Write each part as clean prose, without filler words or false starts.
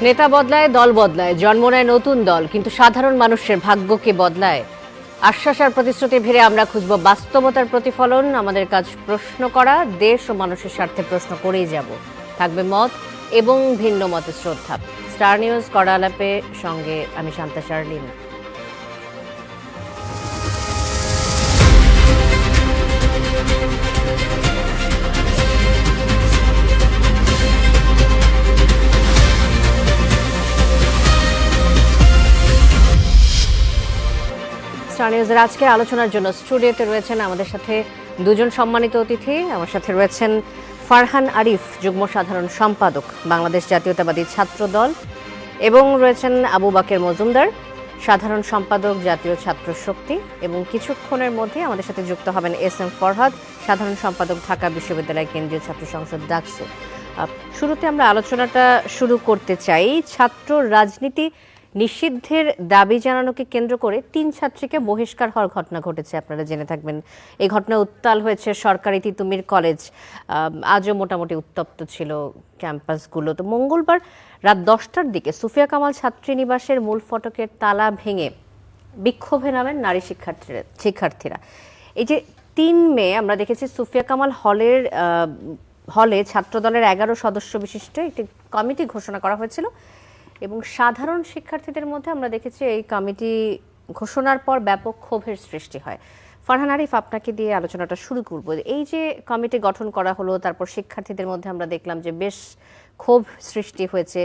নেতা বদলায়, দল বদলায়, জন্ম নেয় নতুন দল, কিন্তু সাধারণ মানুষের ভাগ্যকে বদলায়। আশ্বাস আর প্রতিশ্রুতি ভিড়ে আমরা খুঁজব বাস্তবতার প্রতিফলন। আমাদের কাজ প্রশ্ন করা, দেশ ও মানুষের স্বার্থে প্রশ্ন করেই যাব। থাকবে মত এবং ভিন্ন মতের শ্রদ্ধা। স্টার নিউজ কড়া আলাপে সঙ্গে আমি শান্তা শার্লিন। স্টার নিউজের আজকের আলোচনার জন্য স্টুডিওতে রয়েছেন আমাদের সাথে দুজন সম্মানিত অতিথি। আমার সাথে রয়েছেন ফারহান আরিফ, যুগ্ম সাধারণ সম্পাদক, বাংলাদেশ জাতীয়তাবাদী ছাত্র দল, এবং রয়েছেন আবু বাকের মজুমদার, সাধারণ সম্পাদক, জাতীয় ছাত্র শক্তি। এবং কিছুক্ষণের মধ্যে আমাদের সাথে যুক্ত হবেন এস এম ফরহাদ, সাধারণ সম্পাদক, ঢাকা বিশ্ববিদ্যালয় কেন্দ্রীয় ছাত্র সংসদ ডাকসু। শুরুতে আমরা আলোচনাটা শুরু করতে চাই ছাত্র রাজনীতি নিষিদ্ধের দাবি জানানোকে কেন্দ্র করে 3 ছাত্রীকে বহিষ্কার হওয়ার ঘটনা ঘটেছে। আপনারা জেনে থাকবেন এই ঘটনা উত্তাল হয়েছে সরকারি তিতুমির কলেজ। আজও মোটামুটি উত্তপ্ত ছিল ক্যাম্পাসগুলো। তো মঙ্গলবার রাত 10টার দিকে সুফিয়া কামাল ছাত্রীনিবাসের মূল ফটকের তালা ভেঙে বিক্ষোভে নামেন নারী শিক্ষার্থীরা। এই যে 3 মে আমরা দেখেছি সুফিয়া কামাল হলে ছাত্রদলের 11 সদস্য বিশিষ্ট একটি কমিটি ঘোষণা করা হয়েছিল, এবং সাধারণ শিক্ষার্থীদের মধ্যে আমরা দেখেছি এই কমিটি ঘোষণার পর ব্যাপক ক্ষোভের সৃষ্টি হয়। ফারহান আরিফ, আপনাকে দিয়ে আলোচনাটা শুরু করব। এই যে কমিটি গঠন করা হলো, তারপর শিক্ষার্থীদের মধ্যে আমরা দেখলাম যে বেশ ক্ষোভ সৃষ্টি হয়েছে।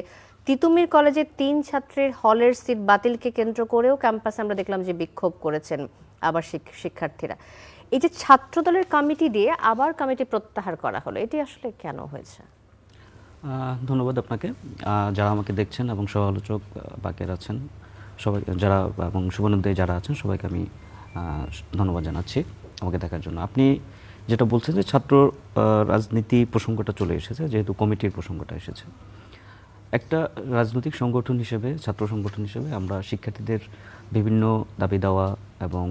তিতুমির কলেজে 3 ছাত্রের হলের সিট বাতিলকে কেন্দ্র করেও ক্যাম্পাসে আমরা দেখলাম যে বিক্ষোভ করেছেন আবার শিক্ষার্থীরা। এই যে ছাত্রদলের কমিটি দিয়ে আবার কমিটি প্রত্যাহার করা হলো, এটি আসলে কেন হয়েছে? ধন্যবাদ আপনাকে। যারা আমাকে দেখছেন এবং সহ-আলোচক বাকের আছেন সবাই, যারা এবং শুভনন্দে যারা আছেন সবাইকে আমি ধন্যবাদ জানাচ্ছি আমাকে দেখার জন্য। আপনি যেটা বলছেন যে ছাত্র রাজনীতি প্রসঙ্গটা চলে এসেছে, যেহেতু কমিটির প্রসঙ্গটা এসেছে। একটা রাজনৈতিক সংগঠন হিসেবে, ছাত্র সংগঠন হিসেবে আমরা শিক্ষার্থীদের বিভিন্ন দাবি দেওয়া এবং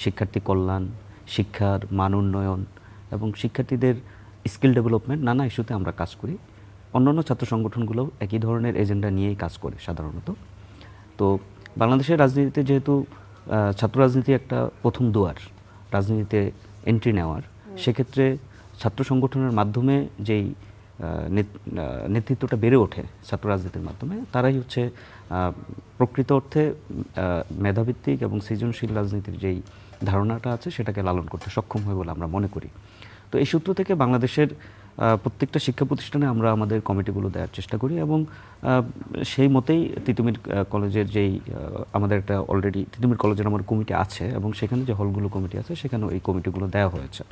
শিক্ষার্থী কল্যাণ, শিক্ষার মান উন্নয়ন এবং শিক্ষার্থীদের স্কিল ডেভেলপমেন্ট নানা ইস্যুতে আমরা কাজ করি। অন্যান্য ছাত্র সংগঠনগুলোও একই ধরনের এজেন্ডা নিয়েই কাজ করে সাধারণত। তো বাংলাদেশের রাজনীতিতে যেহেতু ছাত্র রাজনীতি একটা প্রথম দুয়ার রাজনীতিতে এন্ট্রি নেওয়ার, সেক্ষেত্রে ছাত্র সংগঠনের মাধ্যমে যেই নেতৃত্বটা বেড়ে ওঠে ছাত্র রাজনীতির মাধ্যমে, তারাই হচ্ছে প্রকৃত অর্থে মেধাভিত্তিক এবং সৃজনশীল রাজনীতির যেই ধারণাটা আছে সেটাকে লালন করতে সক্ষম হয় বলে আমরা মনে করি। তো এই সূত্র থেকে বাংলাদেশের প্রত্যেকটা শিক্ষা প্রতিষ্ঠানে আমরা আমাদের কমিটিগুলো দেওয়ার চেষ্টা করি, এবং সেই মতেই তিতুমির কলেজের যেই আমাদের একটা অলরেডি তিতুমির কলেজের আমার কমিটি আছে, এবং সেখানে যে হলগুলো কমিটি আছে সেখানেও এই কমিটিগুলো দেওয়া হয়েছে।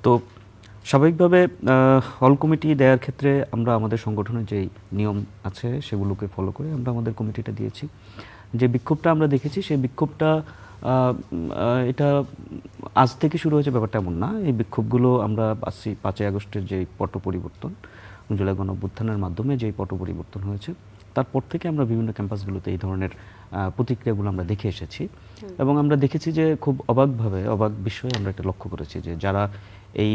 তো স্বাভাবিকভাবে হল কমিটি দেওয়ার ক্ষেত্রে আমরা আমাদের সংগঠনের যেই নিয়ম আছে সেগুলোকে ফলো করে আমরা আমাদের কমিটিটা দিয়েছি। যে বিক্ষোভটা আমরা দেখেছি সেই বিক্ষোভটা এটা আজ থেকে শুরু হয়েছে ব্যাপারটা এমন না। এই বিক্ষোভগুলো আমরা 5ই আগস্টের যে পট পরিবর্তন, জুলাই গণঅভ্যুত্থানের মাধ্যমে যেই পট পরিবর্তন হয়েছে, তারপর থেকে আমরা বিভিন্ন ক্যাম্পাসগুলোতে এই ধরনের প্রতিক্রিয়াগুলো আমরা দেখে এসেছি, এবং আমরা দেখেছি যে খুব অবাক বিষয়ে আমরা এটা লক্ষ্য করেছি যে যারা এই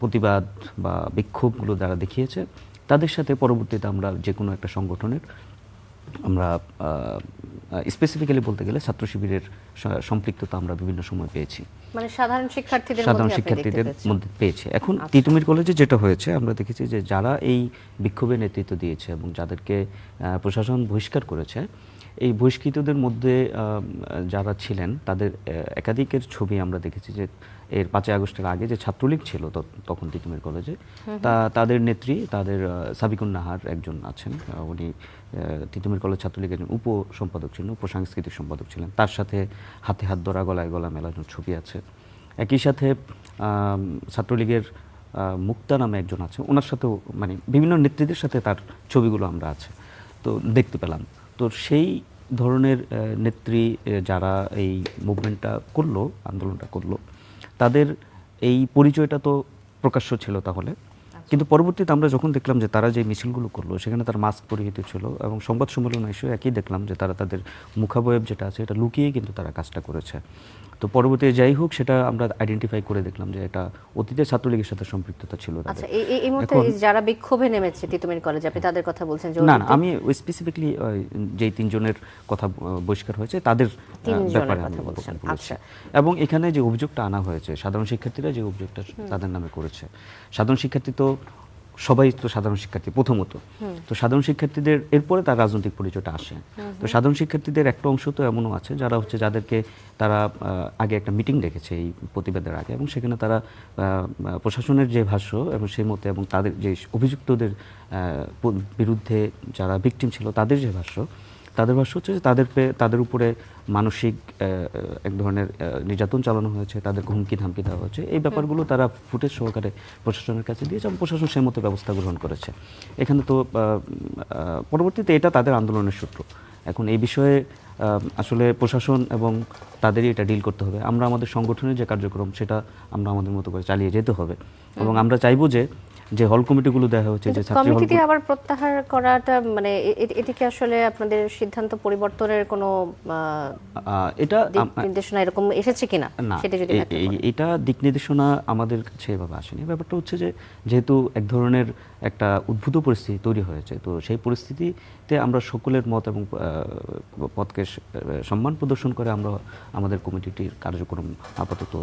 প্রতিবাদ বা বিক্ষোভগুলো যারা দেখিয়েছে তাদের সাথে পরবর্তীতে আমরা যে কোনো একটা সংগঠনের আমরা স্পেসিফিক্যালি বলতে গেলে ছাত্র শিবিরের সম্পৃক্ততা আমরা বিভিন্ন সময় পেয়েছি, মানে সাধারণ শিক্ষার্থীদের মধ্যে পেয়েছি। এখন তিতুমির কলেজে যেটা হয়েছে আমরা দেখেছি যে যারা এই বিক্ষোভে নেতৃত্ব দিয়েছে এবং যাদেরকে প্রশাসন বহিষ্কার করেছে, এই বহিষ্কৃতদের মধ্যে যারা ছিলেন তাদের একাধিকের ছবি আমরা দেখেছি যে এর 5ই আগস্টের আগে যে ছাত্রলীগ ছিল তখন তিতুমির কলেজে, তাদের নেত্রী, তাদের সাবিকুন নাহার একজন আছেন, উনি তিতুমির কলেজ ছাত্রলীগের একজন উপ সম্পাদক ছিলেন, উপসাংস্কৃতিক সম্পাদক ছিলেন। তার সাথে হাতে হাত ধরা, গলায় গলা মেলানোর ছবি আছে। একই সাথে ছাত্রলীগের মুক্তা নামে একজন আছে, ওনার সাথেও মানে বিভিন্ন নেত্রীদের সাথে তার ছবিগুলো আমরা আছে তো দেখতে পেলাম। তো সেই ধরনের নেত্রী যারা এই মুভমেন্টটা করলো, আন্দোলনটা করলো, তাদের এই পরিচয়টা তো প্রকাশ্য ছিল তাহলে। কিন্তু পরবর্তীতে আমরা যখন দেখলাম যে তারা যে মিছিলগুলো করলো সেখানে তারা মাস্ক পরিহিত ছিল, এবং সংবাদ সম্মেলন এসে একই দেখলাম যে তারা তাদের মুখাবয়ব যেটা আছে এটা লুকিয়ে কিন্তু তারা কাজটা করেছে। তো পরবর্তীতে যাই হোক সেটা আমরা আইডেন্টিফাই করে দেখলাম যে এটা অতীতে ছাত্রলীগের সাথে সম্পৃক্ততা ছিল তাদের। আচ্ছা, এই মুহূর্তে যারা বিক্ষোভে নেমেছে তিতুমির কলেজে, আপনি তাদের কথা বলছেন? যে না, আমি স্পেসিফিকলি যেই 3 জনের কথা বহিষ্কার হয়েছে তাদের ব্যাপারে আমি বলছি। আচ্ছা, এবং এখানে যে অভিযোগটা আনা হয়েছে, সাধারণ শিক্ষার্থীরা যে অভিযোগটা তাদের নামে করেছে, সাধারণ শিক্ষার্থী তো সবাই তো সাধারণ শিক্ষার্থী প্রথমত, তো সাধারণ শিক্ষার্থীদের এরপরে তার রাজনৈতিক পরিচয়টা আসে। তো সাধারণ শিক্ষার্থীদের একটা অংশ তো এমনও আছে যারা হচ্ছে যাদেরকে তারা আগে একটা মিটিং ডেকেছে এই প্রতিবাদের আগে, এবং সেখানে তারা প্রশাসনের যে ভাষ্য এবং সেই মতে এবং তাদের যে অভিযুক্তদের বিরুদ্ধে যারা ভিকটিম ছিল তাদের যে ভাষ্য, তাদের ভাষ্য হচ্ছে যে তাদের উপরে মানসিক এক ধরনের নির্যাতন চালানো হয়েছে, তাদের হুমকি ধামকি দেওয়া হয়েছে। এই ব্যাপারগুলো তারা ফুটেজ সহকারে প্রশাসনের কাছে দিয়েছে এবং প্রশাসন সেই মতো ব্যবস্থা গ্রহণ করেছে। এখানে তো পরবর্তীতে এটা তাদের আন্দোলনের সূত্র। এখন এই বিষয়ে আসলে প্রশাসন এবং তাদেরই এটা ডিল করতে হবে। আমরা আমাদের সংগঠনের যে কার্যক্রম সেটা আমরা আমাদের মতো করে চালিয়ে যেতে হবে, এবং আমরা চাইবো যে হল কমিটিগুলো দেখা হচ্ছে যে ছাত্রী হল কমিটি আবার প্রত্যাহার করাটা মানে এটিকে আসলে আপনাদের সিদ্ধান্ত পরিবর্তনের কোনো এটা নির্দেশনা এরকম এসেছে কিনা সেটা যদি এটা দিক নির্দেশনা আমাদের কাছে এভাবে আসেনি। ব্যাপারটা হচ্ছে যে যেহেতু এক ধরনের একটা উদ্ভূত পরিস্থিতি তৈরি হয়েছে, তো সেই পরিস্থিতিতে আমরা সকলের মত এবং পথকে সম্মান প্রদর্শন করে আমরা আমাদের কমিটিটির কার্যক্রম আপাতত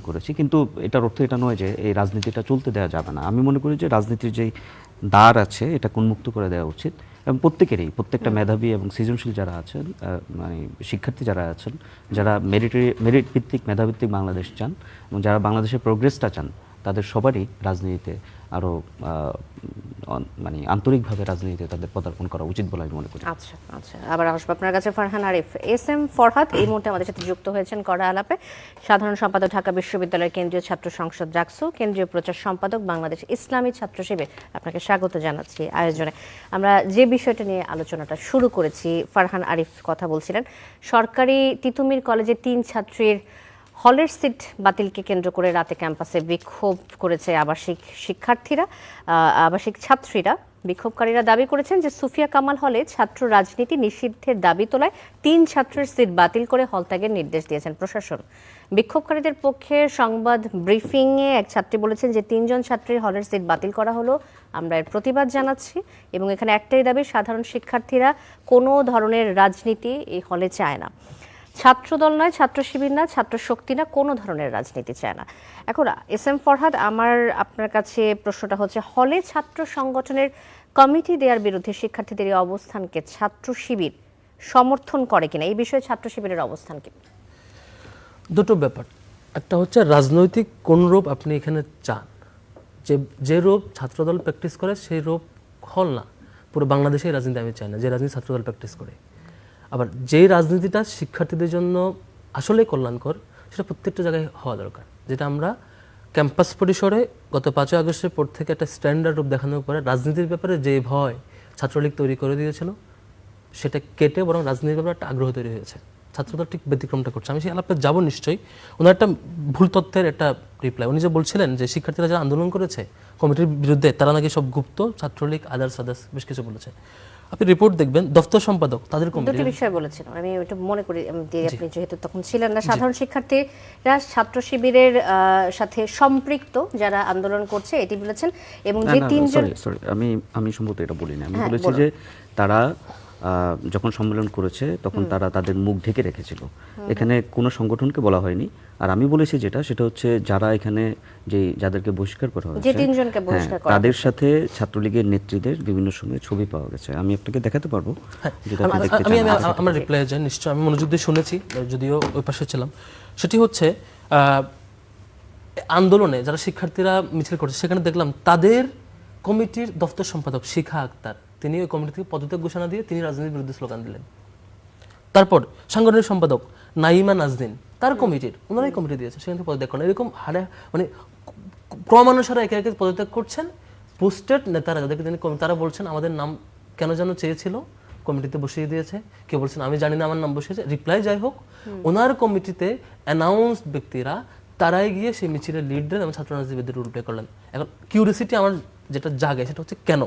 করেছি। কিন্তু এটার অর্থ এটা নয় যে এই রাজনীতিটা চলতে দেওয়া যাবে না। আমি মনে করি যে রাজনীতির যেই দ্বার আছে এটা উন্মুক্ত করে দেওয়া উচিত, এবং প্রত্যেকটা মেধাবী এবং সৃজনশীল যারা আছেন, মানে শিক্ষার্থী যারা আছেন, যারা মেরিট ভিত্তিক মেধাভিত্তিক বাংলাদেশ চান এবং যারা বাংলাদেশের প্রোগ্রেসটা চান, তাদের সবারই রাজনীতিতে আরও মানে আন্তরিকভাবে রাজনীতিতে তাদের পদার্পণ করা উচিত বলে আমি মনে করি। আচ্ছা, আবার আসবো আপনার কাছে ফারহান আরিফ। এস.এম. ফরহাদ এই মুহূর্তে আমাদের সাথে যুক্ত হয়েছেন কড়া আলাপে, সাধারণ সম্পাদক ঢাকা বিশ্ববিদ্যালয়ের কেন্দ্রীয় ছাত্র সংসদ জাকসু, কেন্দ্রীয় প্রচার সম্পাদক বাংলাদেশ ইসলামী ছাত্র শিবির। আপনাকে স্বাগত জানাচ্ছি আয়োজনে। আমরা যে বিষয়টা নিয়ে আলোচনাটা শুরু করেছি, ফারহান আরিফ কথা বলছিলেন সরকারি তিতুমির কলেজে 3 ছাত্রীর হলের সিট বাতিলকে কেন্দ্র করে রাতে ক্যাম্পাসে বিক্ষোভ করেছে আবাসিক ছাত্রীরা। বিক্ষোভকারীরা দাবি করেছেন যে সুফিয়া কামাল হলে ছাত্র রাজনীতি নিষিদ্ধের দাবি তোলায় 3 ছাত্রের সিট বাতিল করে হল ত্যাগের নির্দেশ দিয়েছেন প্রশাসন। বিক্ষোভকারীদের পক্ষে সংবাদ ব্রিফিংয়ে এক ছাত্রী বলেছেন যে 3 জন ছাত্রীর হলের সিট বাতিল করা হলো, আমরা এর প্রতিবাদ জানাচ্ছি, এবং এখানে একটাই দাবি, সাধারণ শিক্ষার্থীরা কোনো ধরনের রাজনীতি এই হলে চায় না। ছাত্রদল নয়, ছাত্র শিবির না, ছাত্র শক্তি না, কোনো ধরনের রাজনীতি চায় না। এখন এস.এম. ফরহাদ, আপনার কাছে প্রশ্নটা হচ্ছে, হলে ছাত্র সংগঠনের কমিটি দেওয়ার বিরুদ্ধে শিক্ষার্থীদের এই অবস্থানকে ছাত্র শিবির সমর্থন করে কিনা, এই বিষয়ে ছাত্র শিবিরের অবস্থান কি? দুটো ব্যাপার, একটা হচ্ছে রাজনৈতিক কোন রূপ আপনি এখানে চান, যে রূপ ছাত্রদল প্র্যাকটিস করে সেই রূপ হল না, পুরো বাংলাদেশের রাজনীতি আমি চাই না যে রাজনীতি ছাত্রদল প্র্যাকটিস করে। আবার যেই রাজনীতিটা শিক্ষার্থীদের জন্য আসলেই কল্যাণকর সেটা প্রত্যেকটা জায়গায় হওয়া দরকার, যেটা আমরা ক্যাম্পাস পরিসরে গত 5 আগস্টের পর থেকে একটা স্ট্যান্ডার্ড রূপ দেখানোর পরে রাজনীতির ব্যাপারে যে ভয় ছাত্রলীগ তৈরি করে দিয়েছিল সেটা কেটে বরং রাজনীতির ব্যাপারে একটা আগ্রহ তৈরি হয়েছে। ছাত্রদল ঠিক ব্যতিক্রমটা করছে। আমি সেই আলাপে যাবো নিশ্চয়ই। ওনার একটা ভুল তথ্যের একটা রিপ্লাই, উনি যে বলছিলেন যে শিক্ষার্থীরা যারা আন্দোলন করেছে কমিটির বিরুদ্ধে তারা নাকি সব গুপ্ত, ছাত্রলীগ আদার্স বেশ কিছু বলেছে। আপনি রিপোর্ট দেখবেন, দফতর সম্পাদক তাদের কমিটি দুটি বিষয় বলেছিলেন, আমি ওটা মনে করি আপনি যেহেতু তখন ছিলেন না। সাধারণ শিক্ষার্থীরা ছাত্র শিবিরের সাথে সম্পৃক্ত যারা আন্দোলন করছে এটি বলেছেন, এবং যে 3 জন সরি আমি সম্ভবত এটা বলিনি। আমি বলেছি যে তারা যখন সম্মেলন করেছে তখন তারা তাদের মুখ ঢেকে রেখেছিল, এখানে কোনো সংগঠনকে বলা হয়নি। আর আমি বলেছি সেটা হচ্ছে যারা এখানে যাদেরকে বহিষ্কার করা হয়েছে, যে 3 জনকে বহিষ্কার করা তাদের সাথে ছাত্রলীগের নেত্রীদের বিভিন্ন সময় ছবি পাওয়া গেছে। আমি আপনাকে দেখাতে পারবো যদি আপনি দেখতে চান। আমার রিপ্লাই যাই নিশ্চয়, আমি মনোযোগ দিয়ে শুনেছি, যদিও ওই পাশে ছিলাম। সেটি হচ্ছে আন্দোলনে যারা শিক্ষার্থীরা মিছিল করছে সেখানে দেখলাম তাদের কমিটির দফতর সম্পাদক শিখা আক্তার, তিনি ওই কমিটি থেকে পদত্যাগ ঘোষণা দিয়ে তিনি রাজনীতির বিরুদ্ধে স্লোগান দিলেন। তারপর সাংগঠনিক সম্পাদক নাইমা নাজদিন, তার কমিটির ওনারাই কমিটি দিয়েছে, সেখান থেকে পদত্যাগ করেন। এরকম মানে ক্রমানুসারে একে একে পদত্যাগ করছেন পোস্টেড নেতারা, যাদেরকে তিনি তারা বলছেন আমাদের নাম কেন যেন চেয়েছিল, কমিটিতে বসিয়ে দিয়েছে। কেউ বলছেন আমি জানি না আমার নাম বসিয়েছে। রিপ্লাই যাই হোক, ওনার কমিটিতে অ্যানাউন্সড ব্যক্তিরা তারাই গিয়ে সেই মিছিলের লিড দেন এবং ছাত্র রাজনীতিবিদদের রোল প্লে করলেন। এখন কিউরিয়াসিটি আমার যেটা জাগে সেটা হচ্ছে কেন।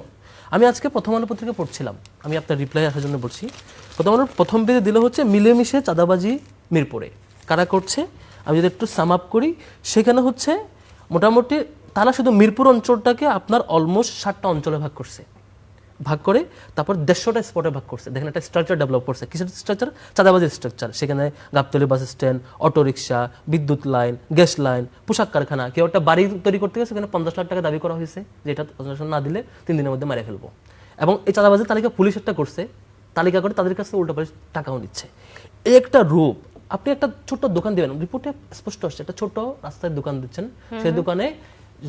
আমি আজকে প্রথম আলো পত্রিকা পড়ছিলাম, আমি আপনার রিপ্লাই আসার জন্য বলছি। প্রথম আলোর প্রথম পেজে দিল হচ্ছে মিলেমিশে চাঁদাবাজি মিরপুরে, কারা করছে আমি যদি একটু সাম আপ করি, সেখানে হচ্ছে মোটামুটি তারা শুধু মিরপুর অঞ্চলটাকে আপনার অলমোস্ট 60টা অঞ্চলে ভাগ করছে, ভাগ করে তারপর 150টা স্পটে ভাগ করছে। দেখেন একটা স্ট্রাকচার ডেভেলপ করছে। কিসের স্ট্রাকচার? চাঁদাবাজির স্ট্রাকচার। সেখানে গাবতলী বাস স্ট্যান্ড, অটোরিকশা, বিদ্যুৎ লাইন, গ্যাস লাইন, পোশাক কারখানা। কেউ একটা বাড়ি তৈরি করতে গেছে, সেখানে 50 লাখ টাকা দাবি করা হয়েছে যে এটা না দিলে 3 দিনের মধ্যে মারে ফেলবো। এবং এই চাঁদাবাজির তালিকা পুলিশ একটা করছে, তালিকা করে তাদের কাছে উল্টাপাল্টা টাকাও নিচ্ছে। এই একটা রূপ। আপনি একটা ছোট্ট দোকান দিবেন, রিপোর্টে স্পষ্ট আসছে, একটা ছোট রাস্তায় দোকান দিচ্ছেন, সেই দোকানে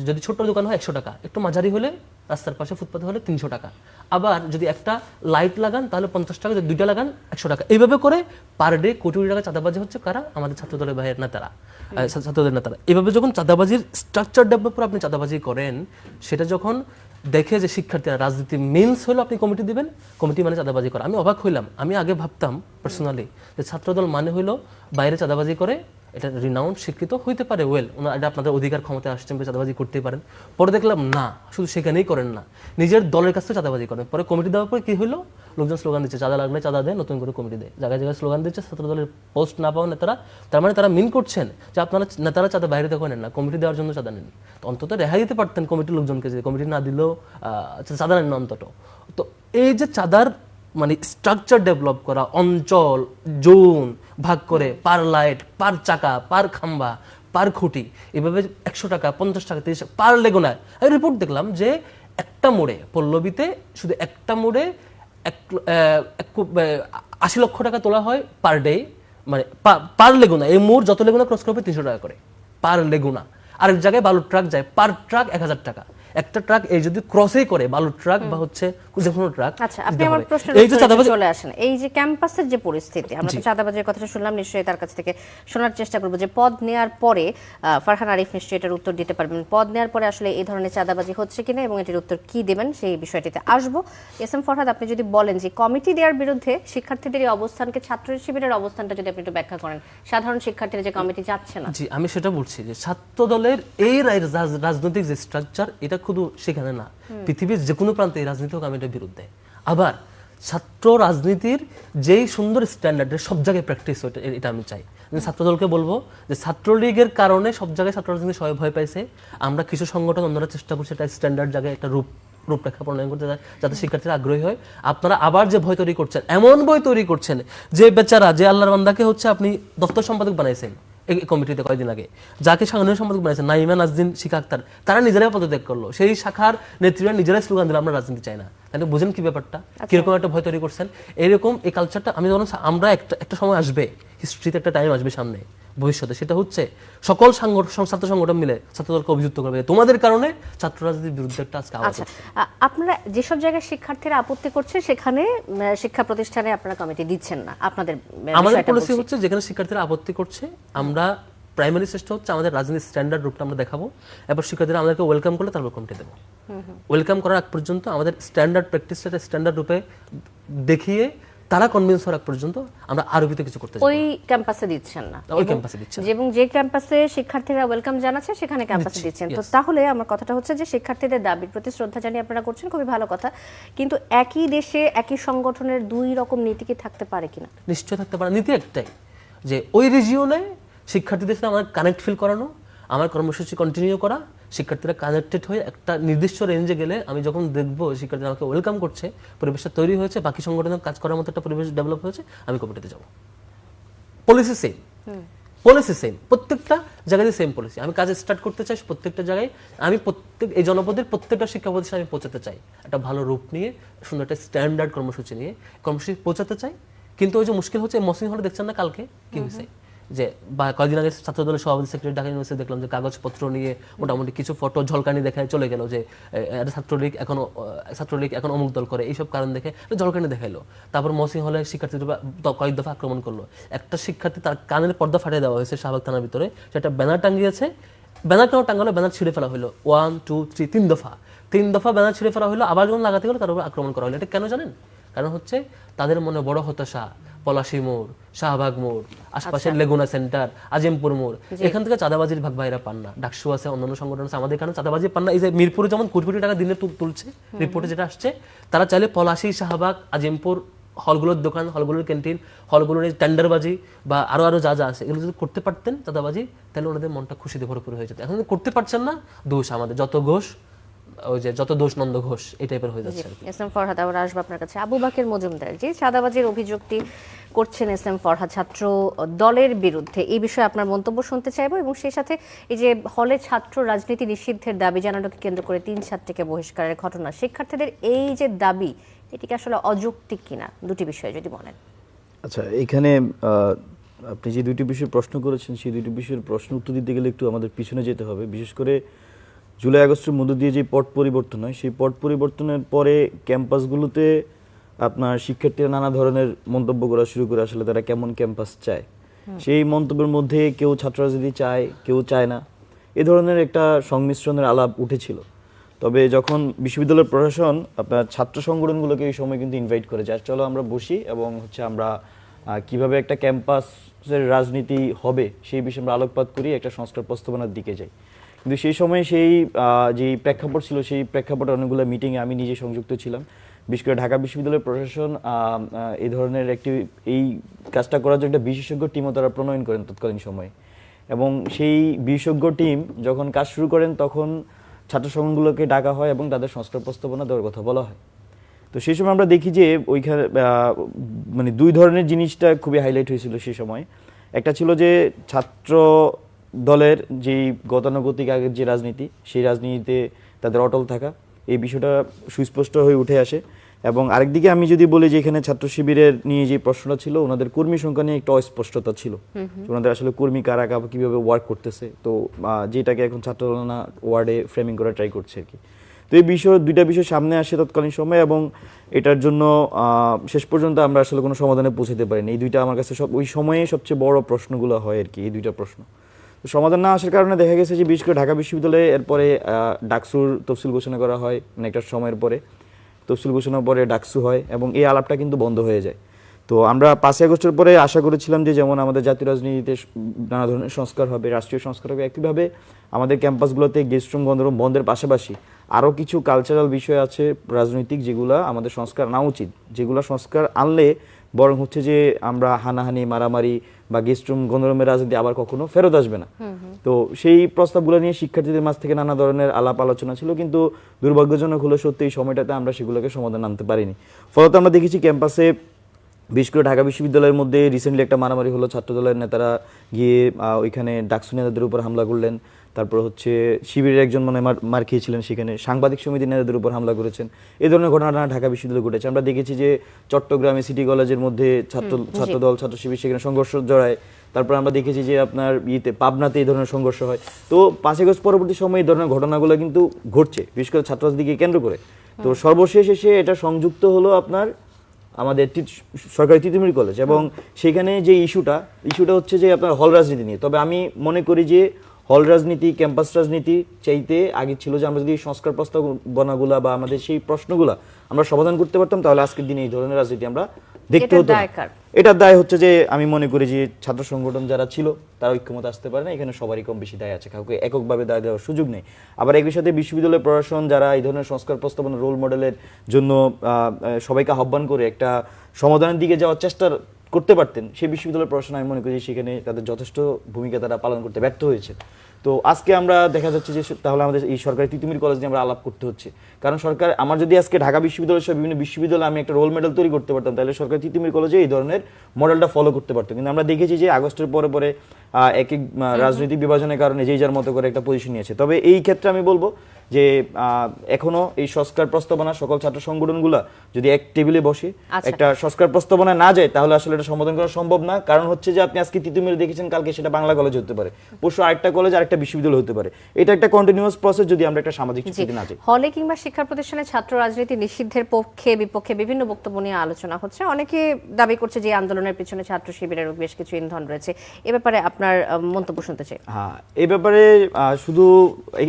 যদি ছোট্ট দোকান হয় 100 টাকা, একটু মাঝারি হলে রাস্তার পাশে ফুটপাথে হলে 300 টাকা, আবার যদি একটা লাইট লাগান তাহলে 50 টাকা, যদি 2টা লাগান 100 টাকা। এইভাবে করে পার ডে কোটি কোটি টাকা চাঁদাবাজি হচ্ছে। কারা? আমাদের ছাত্রদলের ভাইয়ের নেতারা, ছাত্রদের নেতারা। এইভাবে যখন চাঁদাবাজির স্ট্রাকচার ডেভেলপ করে আপনি চাঁদাবাজি করেন, সেটা যখন দেখে যে শিক্ষার্থীরা রাজনীতি মিনস হলো আপনি কমিটি দিবেন, কমিটি মানে চাঁদাবাজি করা। আমি অবাক হইলাম। আমি আগে ভাবতাম পার্সোনালি যে ছাত্রদল মানে হইলো বাইরে চাঁদাবাজি করে, এটা রিনাউন্ড স্বীকৃত হইতে পারে, এটা আপনাদের অধিকার ক্ষমতায় আসছেন, চাঁদাবাজি করতেই পারেন। পরে দেখলাম না, শুধু সেখানেই করেন না, নিজের দলের কাছে চাঁদাবাজি করেন। পরে কমিটি দেওয়ার পরে কি হইলো, লোকজন স্লোগান দিচ্ছে চাঁদা লাগলে চাঁদা দেয়, নতুন করে কমিটি দেয়, জায়গায় জায়গায় স্লোগান দিচ্ছে। ছাত্রদলের পোস্ট না পাওয়া নেতারা, তার মানে তারা মিন করছেন যে আপনারা নেতারা চাঁদা বাইরে থেকে নেন না, কমিটি দেওয়ার জন্য চাঁদা নেন। তো অন্তত রেহাই দিতে পারতেন কমিটির লোকজনকে, যে কমিটি না দিলেও চাঁদা নেন না অন্তত। তো এই যে চাঁদার মানে স্ট্রাকচার ডেভেলপ করা, অঞ্চল জোন ভাগ করে, পার লাইট, পার চাকা, পার খাম্বা, পার খুঁটি, এভাবে 100 টাকা, 50 টাকা, 30 টাকা পার লেগুনায়। আমি রিপোর্ট দেখলাম যে একটা মোড়ে, পল্লবীতে শুধু একটা মোড়ে 80 লক্ষ টাকা তোলা হয় পার ডে, মানে পার লেগুনা। এই মোড় যত লেগুনা ক্রস করবে 300 টাকা করে পার লেগুনা। আরেক জায়গায় বালুর ট্রাক যায়, পার ট্রাক 1000 টাকা। একটা ট্রাক এই যদি ক্রসই করে, বালুর ট্রাক বা হচ্ছে যে কোনো ট্রাক। আচ্ছা, আপনি আমার প্রশ্নের উত্তরে চলে আসেন। এই যে ক্যাম্পাসের যে পরিস্থিতি, আমরা তো চাঁদাবাজির কথাটা শুনলাম, নিশ্চয়ই তার কাছ থেকে শোনার চেষ্টা করব যে পদ নেওয়ার পরে ফারহান আরিফ নিশ্চয়ই এটার উত্তর দিতে পারবেন। পদ নেওয়ার পরে আসলে এই ধরনের চাঁদাবাজি হচ্ছে কিনা এবং এটির উত্তর কি দেবেন সেই বিষয়টিতে আসবো। এস এম ফরহাদ, আপনি যদি বলেন যে কমিটি দেওয়ার বিরুদ্ধে শিক্ষার্থীদের এই অবস্থানকে, ছাত্র শিবিরের অবস্থানটা যদি আপনি একটু ব্যাখ্যা করেন, সাধারণ শিক্ষার্থীরা যে কমিটি যাচ্ছে না। জি, আমি সেটা বলছি যে ছাত্র দলের এই রাজনৈতিক যে স্ট্রাকচার, এটা শুধু সেখানে না, পৃথিবীর যে কোনো প্রান্তে এই রাজনীতি হোক, আমি এটার বিরুদ্ধে। আবার ছাত্র রাজনীতির যেই সুন্দর স্ট্যান্ডার্ড সব জায়গায় প্র্যাকটিস, এটা আমি চাই। ছাত্রদলকে বলবো যে ছাত্রলীগের কারণে সব জায়গায় ছাত্র রাজনীতি সবাই ভয় পাইছে। আমরা কিছু সংগঠন অন্যরা চেষ্টা করছি একটা স্ট্যান্ডার্ড জায়গায় একটা রূপরেখা প্রণয়ন করতে, যাতে শিক্ষার্থীরা আগ্রহী হয়। আপনারা আবার যে ভয় তৈরি করছেন, এমন ভয় তৈরি করছেন যে বেচারা, যে আল্লাহর বান্দাকে হচ্ছে আপনি দপ্তর সম্পাদক বানাইছেন এই কমিটিতে কয়েকদিন আগে, যাকে সাংগঠনিক সম্পাদক বানাইছেন নাইমা নাজদিন, শিখা আক্তার, তারা নিজেরাই পদত্যাগ করলো। সেই শাখার নেত্রীরা নিজেরাই স্লোগান দিল আমরা রাজনীতি চাই না। তাহলে বুঝেন কি ব্যাপারটা, কিরকম একটা ভয় তৈরি করছেন। এরকম এই কালচারটা আমি যখন আমরা একটা সময় আসবে, হিস্ট্রিতে একটা টাইম আসবে সামনে ভবিষ্যতে, সেটা হচ্ছে সকল ছাত্র সংগঠন মিলে ছাত্রদলকে অভিযুক্ত করবে তোমাদের কারণে ছাত্র রাজনীতির বিরুদ্ধে একটা আজকে আওয়াজ। আপনারা যেসব জায়গায় শিক্ষার্থীরা আপত্তি করছে সেখানে শিক্ষা প্রতিষ্ঠানে আপনারা কমিটি দিচ্ছেন না, আপনাদের আমাদের পলিসি হচ্ছে যেখানে শিক্ষার্থীরা আপত্তি করছে, আমরা প্রাইমারি চেষ্টা হচ্ছে আমাদের রাজনীতির স্ট্যান্ডার্ড রূপটা আমরা দেখাবো, এবার শিক্ষার্থীরা আমাদেরকে ওয়েলকাম করলে তারপর কমিটি দেবো। ওয়েলকাম করার আগ পর্যন্ত আমাদের স্ট্যান্ডার্ড প্র্যাকটিসটা স্ট্যান্ডার্ড রূপে দেখিয়ে তারা কনভিন্স হওয়ার আগ পর্যন্ত আমরা আরবিতে কিছু করতে যাব। ওই ক্যাম্পাসে দিচ্ছেন না, ওই ক্যাম্পাসে দিচ্ছেন, এবং যে ক্যাম্পাসে শিক্ষার্থীরা ওয়েলকাম জানাচ্ছে সেখানে ক্যাম্পাসে দিচ্ছেন। তো তাহলে আমার কথাটা হচ্ছে যে শিক্ষার্থীদের দাবির প্রতি শ্রদ্ধা জানিয়ে আপনারা করছেন, খুবই ভালো কথা, কিন্তু একই দেশে একই সংগঠনের দুই রকম নীতি কি থাকতে পারে কিনা? নিশ্চয় থাকতে পারে। নীতি একটাই, যে ওই রিজিওনে শিক্ষার্থীদের সাথে আমাদের কানেক্ট ফিল করানো, আমার কর্মসূচি কন্টিনিউ করা, শিক্ষার্থীরা কানেক্টেড হয়ে একটা নির্দিষ্ট রেঞ্জে গেলে আমি যখন দেখবো শিক্ষার্থীরা আমাকে ওয়েলকাম করছে, পরিবেশটা তৈরি হয়েছে, বাকি সংগঠনের কাজ করার মতো একটা পরিবেশ ডেভেলপ হয়েছে, আমি কমিটিতে যাব। পলিসি সেম, পলিসি সেম, প্রত্যেকটা জায়গায় সেম পলিসি। আমি কাজ স্টার্ট করতে চাই প্রত্যেকটা জায়গায়, আমি এই জনপদের প্রত্যেকটা শিক্ষা প্রতিষ্ঠানে আমি পৌঁছাতে চাই একটা ভালো রূপ নিয়ে, সুন্দর একটা স্ট্যান্ডার্ড কর্মসূচি নিয়ে কর্মসূচি পৌঁছাতে চাই। কিন্তু ওই যে মুশকিল হচ্ছে, মসিন হলে দেখছেন না কালকে কি হয়েছে, যে কয়েকদিন আগে ছাত্রদলের সভাপতি সেক্রেটারি ঢাকা ইউনিভার্সিটি দেখলাম যে কাগজপত্র নিয়ে মোটামুটি কিছু ফটো ঝলকানি দেখায় চলে গেল, যে ছাত্রলীগ এখন অমুক দল করে, এইসব কারণ দেখে ঝলকানি দেখাইলো। তারপর মসিন হলে শিক্ষার্থীরা কয়েক দফা আক্রমণ করলো। একটা শিক্ষার্থী তার কানের পর্দা ফাটিয়ে দেওয়া হয়েছে শাহবাগ থানার ভিতরে, সেটা ব্যানার টাঙ্গিয়েছে, ব্যানার কেন টাঙ্গালো, ব্যানার ছিঁড়ে ফেলা হলো 1 2 3 তিন দফা ব্যানার ছিঁড়ে ফেলা হলো, আবার যখন লাগাতে গেলো তার উপর আক্রমণ করা হলো। এটা কেন জানেন? কারণ হচ্ছে তাদের মনে বড় হতাশা, পলাশী মোড়, শাহবাগ মোড়, আশপাশের লেগুনা সেন্টার, আজিমপুর মোড়, এখান থেকে চাঁদাবাজির ভাগ ভাইরা পান না। ডাকসু আছে, অন্যান্য সংগঠন আছে, আমাদের এখানে চাঁদাবাজি পান না। এই যে মিরপুরে যেমন কোটি কোটি টাকা দিনে তুলছে, রিপোর্টে যেটা আসছে, তারা চাইলে পলাশী, শাহবাগ, আজিমপুর হলগুলোর দোকান, হলগুলোর ক্যান্টিন, হলগুলোর টেন্ডারবাজি বা আরো যা যা আছে এগুলো যদি করতে পারতেন চাঁদাবাজি, তাহলে ওনাদের মনটা খুশিতে ভরপুর হয়ে যেত। এখন যদি করতে পারছেন না, দোষ আমাদের, যত দোষ নন্দ ঘোষ এই টাইপের হয়ে যাচ্ছে আর কি। এস এম ফরহাদ, আবার আসবো আপনার কাছে। আবু বাকের মজুমদার, যে চাঁদাবাজির অভিযোগটি করছেন এস এম ফরহাদ ছাত্র দলের বিরুদ্ধে, এই বিষয়ে আপনার মন্তব্য শুনতে চাইবো, এবং সেই সাথে এই যে হলে ছাত্র রাজনীতি নিষিদ্ধের দাবি জানানোকে কেন্দ্র করে 3 ছাত্রীকে বহিষ্কারের ঘটনা, শিক্ষার্থীদের এই যে দাবি, এটিকে আসলে অযৌক্তিক কিনা, দুটি বিষয়ে যদি বলেন। আচ্ছা, এখানে আপনি যে দুইটি বিষয়ে প্রশ্ন করেছেন, সেই দুইটি বিষয়ের প্রশ্ন উত্তর দিতে গেলে একটু আমাদের পিছনে যেতে হবে। বিশেষ করে জুলাই আগস্টের মধ্য দিয়ে যে পট পরিবর্তন হয়, সেই পট পরিবর্তনের পরে ক্যাম্পাসগুলোতে আপনার শিক্ষার্থীরা নানা ধরনের মন্তব্য করা শুরু করে, আসলে তারা কেমন ক্যাম্পাস চায়। সেই মন্তব্যের মধ্যে কেউ ছাত্র রাজনীতি চায়, কেউ চায় না, এ ধরনের একটা সংমিশ্রণের আলাপ উঠেছিল। তবে যখন বিশ্ববিদ্যালয়ের প্রশাসন আপনার ছাত্র সংগঠনগুলোকে এই সময় কিন্তু ইনভাইট করে যায়, চলো আমরা বসি এবং আমরা কিভাবে একটা ক্যাম্পাসের রাজনীতি হবে সেই বিষয়ে আমরা আলোকপাত করি, একটা সংস্কার প্রস্তাবনার দিকে যাই। কিন্তু সেই সময় সেই যে প্রেক্ষাপট ছিল, সেই প্রেক্ষাপটে অনেকগুলো মিটিংয়ে আমি নিজে সংযুক্ত ছিলাম। বিশেষ করে ঢাকা বিশ্ববিদ্যালয়ের প্রশাসন এই ধরনের এই কাজটা করার জন্য একটা বিশেষজ্ঞ টিমও তারা প্রণয়ন করেন তৎকালীন সময়ে, এবং সেই বিশেষজ্ঞ টিম যখন কাজ শুরু করেন তখন ছাত্র সংগঠনগুলোকে ডাকা হয় এবং তাদের সংস্কার প্রস্তাবনা দেওয়ার কথা বলা হয়। তো সেই সময় আমরা দেখি যে ওইখানে মানে দুই ধরনের জিনিসটা খুবই হাইলাইট হয়েছিল সেই সময়। একটা ছিল যে ছাত্র দলের যেই গতানুগতিক আগের যে রাজনীতি, সেই রাজনীতিতে তাদের অটল থাকা, এই বিষয়টা সুস্পষ্ট হয়ে উঠে আসে। এবং আরেকদিকে আমি যদি বলি যে এখানে ছাত্র শিবিরের নিয়ে যে প্রশ্নটা ছিল, ওনাদের কর্মী সংখ্যা নিয়ে একটা অস্পষ্টতা ছিল, ওনাদের আসলে কর্মী কারা কিভাবে ওয়ার্ক করতেছে, তো যেটাকে এখন ছাত্র ওয়ার্ডে ফ্রেমিং করা ট্রাই করছে আর কি। তো এই দুইটা বিষয় সামনে আসে তৎকালীন সময়, এবং এটার জন্য শেষ পর্যন্ত আমরা আসলে কোনো সমাধানে পৌঁছাতে পারিনি। এই দুইটা আমার কাছে ওই সময়ে সবচেয়ে বড় প্রশ্নগুলো হয় আর কি, এই দুইটা প্রশ্ন। তো সমাধান না আসার কারণে দেখা গেছে যে বিশেষ করে ঢাকা বিশ্ববিদ্যালয়ে এরপরে ডাকসুর তফসিল ঘোষণা করা হয়, মানে একটা সময়ের পরে তফসিল ঘোষণার পরে ডাকসু হয়, এবং এই আলাপটা কিন্তু বন্ধ হয়ে যায়। তো আমরা 5 আগস্টের পরে আশা করেছিলাম যে যেমন আমাদের জাতীয় রাজনীতিতে নানা ধরনের সংস্কার হবে, রাষ্ট্রীয় সংস্কার হবে, একইভাবে আমাদের ক্যাম্পাসগুলোতে গেস্ট রুম গণরুম বন্ধের পাশাপাশি আরও কিছু কালচারাল বিষয় আছে রাজনৈতিক, যেগুলো আমাদের সংস্কার আনা উচিত, যেগুলো সংস্কার আনলে বরং যে আমরা হানাহানি মারামারি বা গেস্ট রুম গণরুমের রাজনীতি আবার কখনো ফেরত আসবে না। তো সেই প্রস্তাবগুলো নিয়ে শিক্ষার্থীদের মাঝ থেকে নানা ধরনের আলাপ আলোচনা ছিল, কিন্তু দুর্ভাগ্যজনক হলো সত্যি এই সময়টাতে আমরা সেগুলোকে সমাধান আনতে পারিনি। ফলত আমরা দেখেছি ক্যাম্পাসে বিশেষ করে ঢাকা বিশ্ববিদ্যালয়ের মধ্যে রিসেন্টলি একটা মারামারি হলো, ছাত্রদলের নেতারা গিয়ে ওইখানে ডাকসু নেতাদের উপর হামলা করলেন। তারপর শিবিরের একজন মার খেয়েছিলেন, সেখানে সাংবাদিক সমিতির নেতাদের উপর হামলা করেছেন। এই ধরনের ঘটনা ঢাকা বিশ্ববিদ্যালয়ে ঘটেছে। আমরা দেখেছি যে চট্টগ্রামে সিটি কলেজের মধ্যে ছাত্রদল ছাত্র শিবির সেখানে সংঘর্ষ জড়ায়। তারপর আমরা দেখেছি যে আপনার পাবনাতে এই ধরনের সংঘর্ষ হয়। তো 5 আগস্ট পরবর্তী সময়ে এই ধরনের ঘটনাগুলো কিন্তু ঘটছে, বিশেষ করে ছাত্র রাজনীতিকে কেন্দ্র করে। তো সর্বশেষ এসে এটা সংযুক্ত হলো আপনার আমাদের সরকারি তিতুমির কলেজ, এবং সেখানে যে ইস্যুটা হচ্ছে যে আপনার হল রাজনীতি নিয়ে। তবে আমি মনে করি যে হল রাজনীতি, ক্যাম্পাস রাজনীতি চাইতে আগে ছিল যে আমরা যদি সংস্কার প্রস্তাবনাগুলা বা আমাদের সেই প্রশ্নগুলা আমরা সমাধান করতে পারতাম, তাহলে আজকের দিনে এই ধরনের রাজনীতি আমরা দেখতে হতো। এটার দায় হচ্ছে যে আমি মনে করি যে ছাত্র সংগঠন যারা ছিল তারা ঐক্যমত আসতে পারে না, এখানে সবারই কম বেশি দায় আছে, কাউকে এককভাবে দায় দেওয়ার সুযোগ নেই। আবার একই সাথে বিশ্ববিদ্যালয় প্রশাসন যারা এই ধরনের সংস্কার প্রস্তাবনা রোল মডেলের জন্য সবাইকে আহ্বান করে একটা সমাধানের দিকে যাওয়ার চেষ্টা করতে পারতেন, সেই বিশ্ববিদ্যালয় প্রশাসন আমি মনে করি সেখানে তাদের যথেষ্ট ভূমিকা তারা পালন করতে ব্যর্থ হয়েছে। তো আজকে আমরা দেখা যাচ্ছে যে তাহলে আমাদের এই সরকারি তিতুমির কলেজ নিয়ে আমরা আলাপ করতে হচ্ছে, কারণ সরকার আমার যদি আজকে ঢাকা বিশ্ববিদ্যালয় সহ বিভিন্ন বিশ্ববিদ্যালয়ে আমি একটা রোল মডেল তৈরি করতে পারতাম, তাহলে সরকারি তিতুমির কলেজে এই ধরনের মডেলটা ফলো করতে পারতো। কিন্তু আমরা দেখেছি যে আগস্টের পরে পরে এক এক রাজনৈতিক বিভাজনের কারণে যেই যার মতো করে একটা পজিশন নিয়েছে। তবে এই ক্ষেত্রে আমি বলবো যে এখনো এই সংস্কার প্রস্তাবনা সকল ছাত্র সংগঠনগুলা যদি এক টেবিলে বসে একটা সংস্কার প্রস্তাবনা না যায়, তাহলে আসলে এটা সমাধান করা সম্ভব না। কারণ যে আপনি আজকে তিতুমিরে দেখেছেন, কালকে সেটা বাংলা কলেজ হতে পারে, পরশু আরেকটা কলেজ আরেকটা বিশ্ববিদ্যালয় হতে পারে। এটা একটা কন্টিনিউয়াস প্রসেস যদি আমরা একটা সামাজিক চুক্তি না যাই। হলে কিংবা শিক্ষা প্রতিষ্ঠানে ছাত্র রাজনীতি নিষিদ্ধের পক্ষে বিপক্ষে বিভিন্ন বক্তব্য নিয়ে আলোচনা হচ্ছে। অনেকে দাবি করছে যে আন্দোলনের পিছনে ছাত্র শিবিরের বেশ কিছু ইন্ধন রয়েছে। এ ব্যাপারে আপনার মন্তব্য শুনতে চাই। হ্যাঁ, এই ব্যাপারে শুধু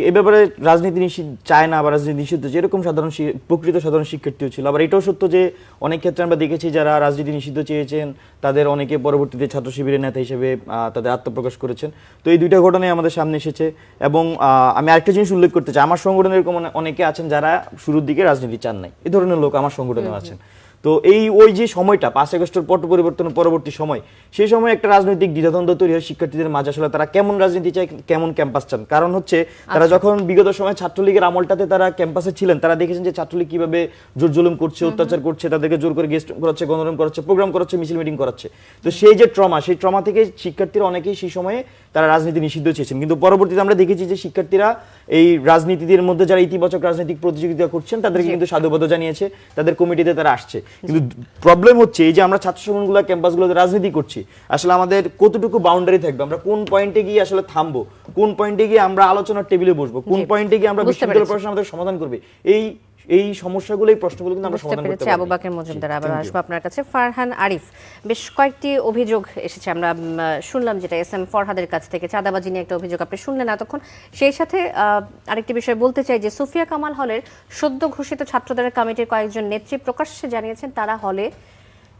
এই ব্যাপারে রাজনীতি নিষিদ্ধ চায় না বা রাজনীতি নিষিদ্ধ, যেরকম প্রকৃত সাধারণ শিক্ষার্থীও ছিল। আবার এটাও সত্য যে অনেক ক্ষেত্রে আমরা দেখেছি যারা রাজনীতি নিষিদ্ধ চেয়েছেন তাদের অনেকে পরবর্তীতে ছাত্র শিবিরের নেতা হিসেবে তাদের আত্মপ্রকাশ করেছেন। তো এই দুইটা ঘটনাই আমাদের সামনে এসেছে। এবং আমি আরেকটা জিনিস উল্লেখ করতে চাই, আমার সংগঠনের এরকম অনেকে আছেন যারা শুরুর দিকে রাজনীতি চান নাই, এই ধরনের লোক আমার সংগঠনেও আছেন। তো ওই যে সময়টা 5 আগস্টের পট পরিবর্তনের পরবর্তী সময়, সেই সময় একটা রাজনৈতিক দ্বিধাদ্বন্দ্ব তৈরি হয় শিক্ষার্থীদের মাঝে, আসলে তারা কেমন রাজনীতি চায়, কেমন ক্যাম্পাস চান। কারণ হচ্ছে তারা যখন বিগত সময় ছাত্রলীগের আমলটাতে তারা ক্যাম্পাসে ছিলেন, তারা দেখেছেন যে ছাত্রলীগ কিভাবে জোর জুলুম করছে, অত্যাচার করছে, তাদেরকে জোর করে গেস্ট করাচ্ছে, গণরম করাচ্ছে, প্রোগ্রাম করাচ্ছে, মিছিল মিটিং করাচ্ছে। তো সেই যে সেই ট্রমা থেকে শিক্ষার্থীরা অনেকেই সেই সময়ে তারা রাজনীতি নিষিদ্ধ চেয়েছেন। কিন্তু পরবর্তীতে আমরা দেখেছি যে শিক্ষার্থীরা এই রাজনীতিদের মধ্যে যারা ইতিবাচক রাজনৈতিক প্রতিযোগিতা করছেন তাদেরকে কিন্তু সাধুবাদ জানিয়েছে, তাদের কমিটিতে তারা আসছে। কিন্তু প্রবলেম হচ্ছে এই যে আমরা ছাত্র সংগঠনগুলো ক্যাম্পাসগুলোতে রাজনীতি করছি, আসলে আমাদের কতটুকু বাউন্ডারি থাকবে, আমরা কোন পয়েন্টে গিয়ে আসলে থামবো, কোন পয়েন্টে গিয়ে আমরা আলোচনার টেবিলে বসবো, কোন পয়েন্টে গিয়ে আমরা বিশ্ববিদ্যালয় প্রশ্ন আমাদের সমাধান করবে, এই সমস্যাগুলো, এই প্রশ্নগুলো কিন্তু আমরা সমাধান করতে পারব। আবু বাকের মজুমদার, আবার আসবো আপনার কাছে। ফারহান আরিফ, বেশ কয়েকটি অভিযোগ এসেছে, আমরা শুনলাম যেটা এসএম ফরহাদের কাছ থেকে, চাঁদাবাজি নিয়ে একটা অভিযোগ আপনি শুনলেন এতক্ষণ। সেই সাথে আরেকটি বিষয় বলতে চাই যে সুফিয়া কামাল হলের সদ্য ঘোষিত ছাত্রদের কমিটির কয়েকজন নেত্রী প্রকাশ্যে জানিয়েছেন তারা হলে